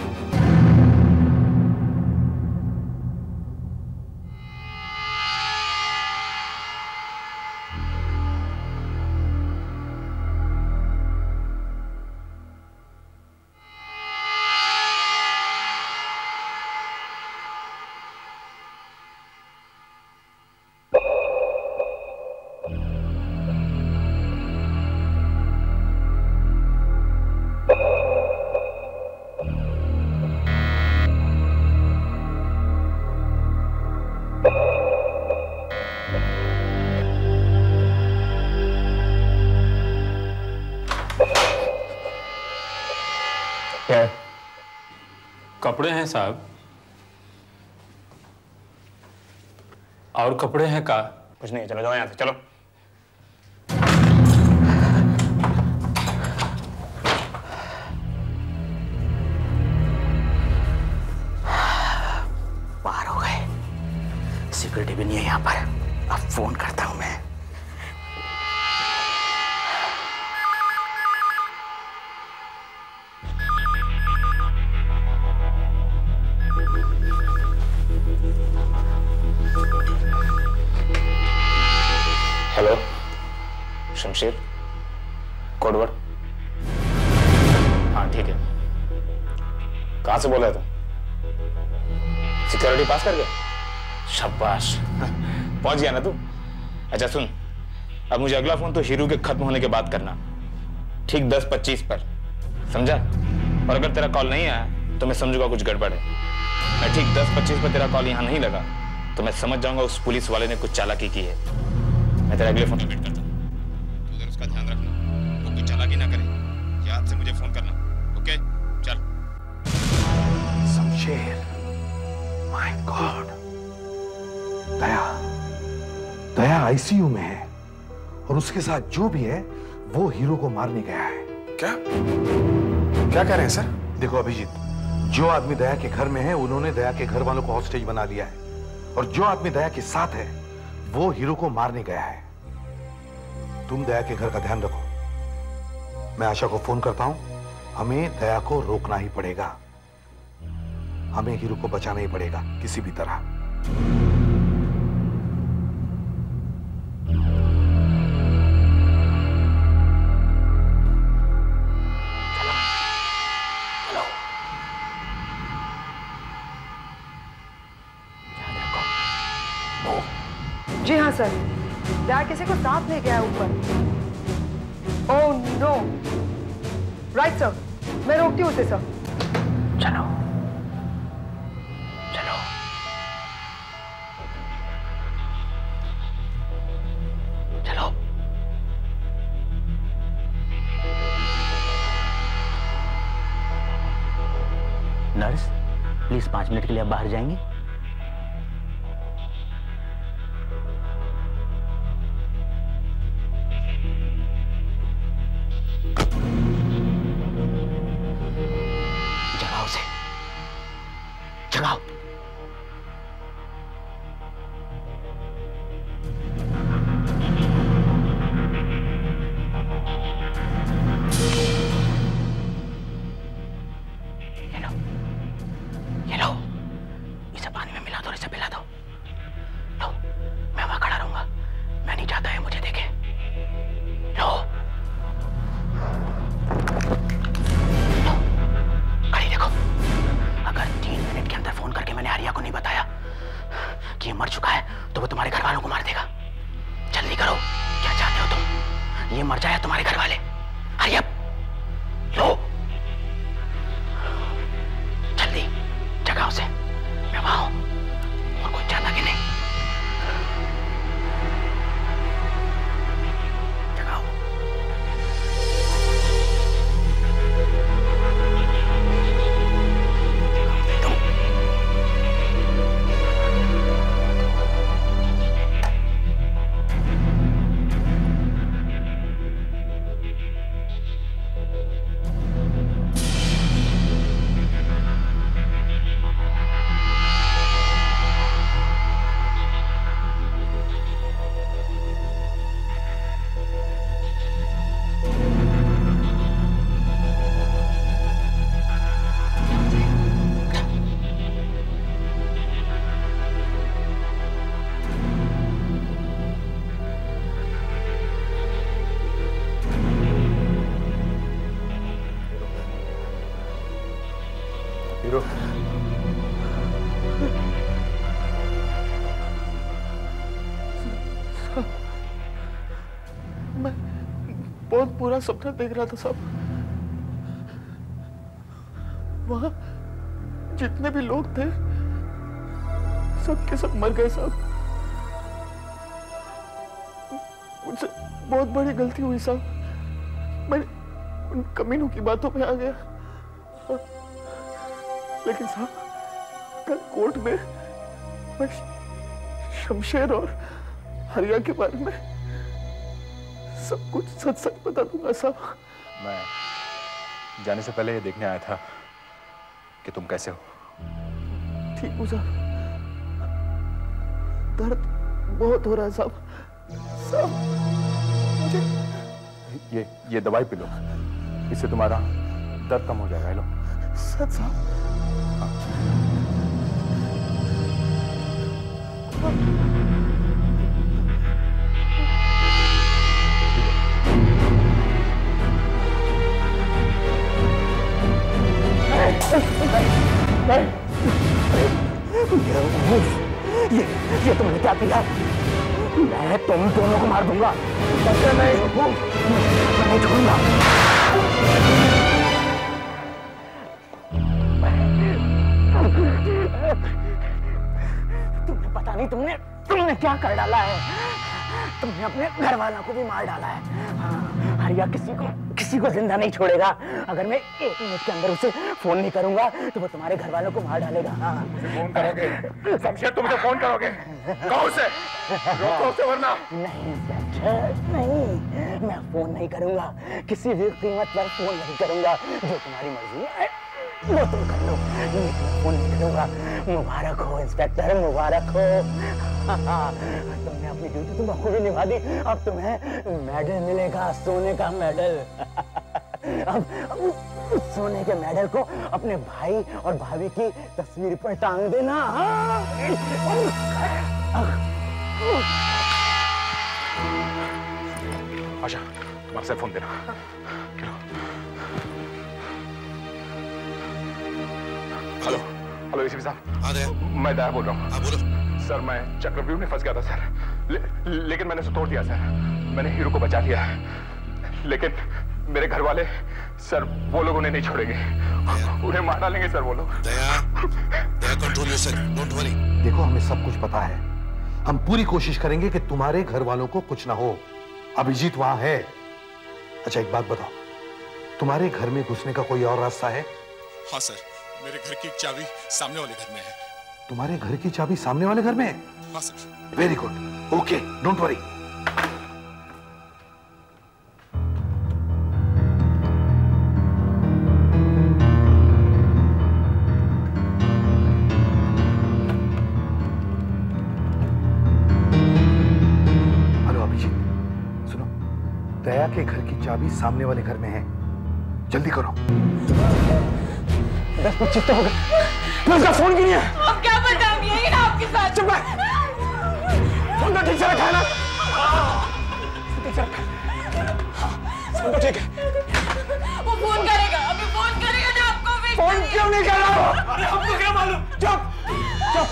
कपड़े हैं साहब। और कपड़े हैं का? कुछ नहीं, चलो जाओ यहाँ से, चलो। बाहर हो गए, सिक्योरिटी भी नहीं है यहाँ पर। अब फोन करता हूँ मैं। Hello, Shamsher, codeword. हाँ ठीक है। कहाँ से बोल रहे तुम? सिक्योरिटी पास कर गए? शाबाश, पहुंच गया ना तू? अच्छा सुन, अब मुझे अगला फोन तो हीरू के खत्म होने के बाद करना, ठीक 10:25 पर, समझा? और अगर तेरा कॉल नहीं आया तो मैं समझूंगा कुछ गड़बड़ है। मैं ठीक 10:25 पर तेरा कॉल यहाँ नहीं लगा तो मैं समझ जाऊंगा उस पुलिस वाले ने कुछ चालाकी की है। मैं तेरा अगले फोन पर वेट करता हूँ। तू उधर उसका ध्यान रखना, वो कोई चालाकी ना करे। याद से मुझे फोन करना, ओके? चल। Shamsher, my God, Daya ICU में है और उसके साथ जो भी है वो हीरो को मारने गया है। क्या कह रहे हैं सर? देखो अभिजीत, जो आदमी दया के घर में है उन्होंने दया के घर वालों को हॉस्टेज बना लिया है और जो आदमी दया के साथ है वो हीरो को मारने गया है। तुम दया के घर का ध्यान रखो। मैं आशा को फोन करता हूं, हमें दया को रोकना ही पड़ेगा। हमें हीरो को बचाना ही पड़ेगा किसी भी तरह। जी हाँ सर, दया किसी को साथ ले गया है ऊपर। Oh no. राइट सर, मैं रोकती हूँ उसे सर। चलो चलो। चलो। नर्स, प्लीज 5 मिनट के लिए आप बाहर जाएंगे? बचाया तुम्हारे घर वाले। हरी अप, लो जल्दी जगाओ से, मैं वहां हूं और कोई जाना कि नहीं। जगाओ। पूरा सपना देख रहा था साहब। वहां जितने भी लोग थे सब के सब मर गए साहब। मुझसे बहुत बड़ी गलती हुई साहब। मैं उन कमीनों की बातों पे आ गया। लेकिन साहब कल कोर्ट में मैं शमशेर और हरिया के बारे में सब कुछ सच सच बता दूंगा साहब। मैं जाने से पहले ये देखने आया था कि तुम कैसे हो। ठीक हूँ साहब, दर्द बहुत हो रहा है साहब। साहब मुझे ये दवाई पी लो, इससे तुम्हारा दर्द कम हो जाएगा। लो। सच साहब? ये तुमने क्या किया? मैं तुम दोनों को मार दूंगा। मैं नहीं छोड़ूंगा। तुम्हें पता नहीं तुमने क्या कर डाला है। तुमने अपने घर वालों को भी मार डाला है। हाँ, हरिया किसी को जिंदा नहीं छोड़ेगा। अगर मैं 1 मिनट के अंदर उसे फोन नहीं करूंगा तो वो तुम्हारे घर वालों को मार डालेगा। हाँ। फोन करोगे? शमशेर तुम उसे फोन करोगे? कहो उसे, रोको उसे वरना। नहीं इंस्पेक्टर, नहीं, मैं फोन नहीं करूंगा। किसी भी कीमत पर फोन नहीं करूंगा। जो तुम्हारी मर्जी है वो तुम कर लो, लेकिन फोन नहीं करूंगा। मुबारक हो इंस्पेक्टर, मुबारक हो। तुमने अपनी ड्यूटी तो बखूबी निभा दी। अब तुम्हें मेडल मिलेगा, सोने का मेडल। अब उस सोने के मेडल को अपने भाई और भाभी की तस्वीर पर टांग देना। आशा, तुम्हारा सेल फोन देना। हेलो हेलो एसीपी साहब, मैं दया बोल रहा हूँ। बोलो सर, मैं चक्रव्यूह में फंस गया था सर, लेकिन मैंने उसे तोड़ दिया सर। मैंने हीरो को बचा लिया, लेकिन मेरे घर वाले सर, वो लोग उन्हें नहीं छोड़ेंगे, उन्हें मार डालेंगे सर वो लोग। दया कंट्रोल योरसेल्फ, डोंट वरी। देखो हमें सब कुछ पता है, हम पूरी कोशिश करेंगे कि तुम्हारे घर वालों को कुछ ना हो। अभिजीत वहां है। अच्छा एक बात बताओ, तुम्हारे घर में घुसने का कोई और रास्ता है? हाँ सर, मेरे घर की चाबी सामने वाले घर में है। तुम्हारे घर की चाबी सामने वाले घर में है? हाँ सर। Very good, okay, don't worry. Hello Abhijit, सुनो, दया के घर की चाबी सामने वाले घर में है, जल्दी करो। 10-25 तो हो गए, मैं उसका फोन क्यों नहीं है? अब क्या पता, हम यही ना आपके साथ। चुप है, फोन तो ठीक से रखा है ना? ठीक से रखा है, फोन तो ठीक है। वो फोन करेगा, अभी फोन करेगा ना आपको भी। फोन क्यों नहीं कर रहा? अरे हमको क्या मालूम? चुप चुप।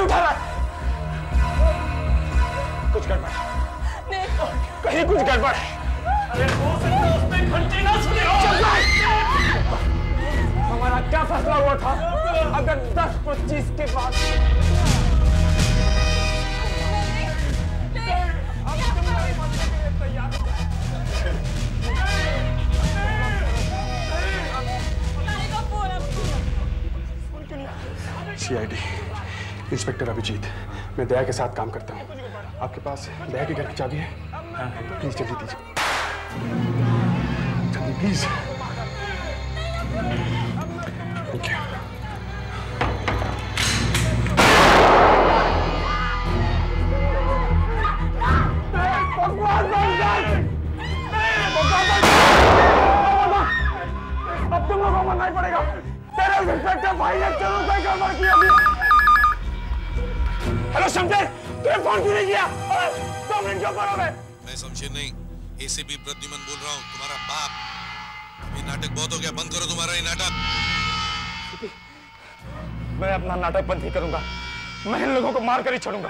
उठा रहा है? कुछ गड़बड़ है। कहीं कुछ गड़बड़ है। अरे हो सकता है उसने घंटी ना सुनी हो। हमारा क्या फैसला हुआ था? अगर 10-25 के बाद CID इंस्पेक्टर अभिजीत, मैं दया के साथ काम करता हूँ। आपके पास दया के घर की चाबी है? हाँ, प्लीज जल्दी दीजिए, जल्दी प्लीज। Thank you. अब तुम लोगों को मरना ही पड़ेगा। तेरे इंस्पेक्टर भाई ने चलो कोई गड़बड़ की अभी। हेलो शमशेर, तूने फोन क्यों नहीं किया? 2 मिनट क्यों पर हो गए? मैं शमशेर नहीं, ACP प्रद्युमन बोल रहा हूँ, तुम्हारा बाप। ये नाटक बहुत हो गया, बंद करो तुम्हारा ये नाटक। मैं अपना नाटक बंद नहीं करूंगा, मैं इन लोगों को मार कर ही छोड़ूंगा।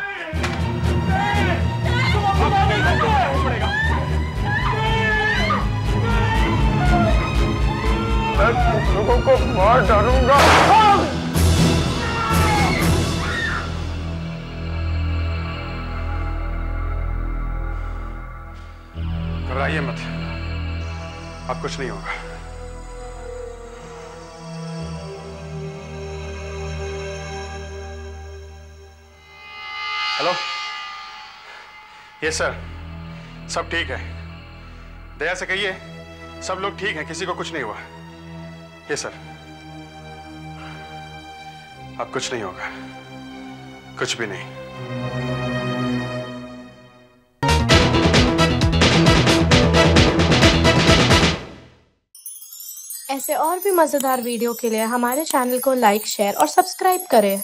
मैं तुम लोगों को मार डालूंगा। घबराइए मत, अब कुछ नहीं होगा। हेलो, यस सर, सब ठीक है। दया से कहिए सब लोग ठीक हैं, किसी को कुछ नहीं हुआ। यस सर, अब कुछ नहीं होगा, कुछ भी नहीं। ऐसे और भी मजेदार वीडियो के लिए हमारे चैनल को लाइक, शेयर और सब्सक्राइब करें।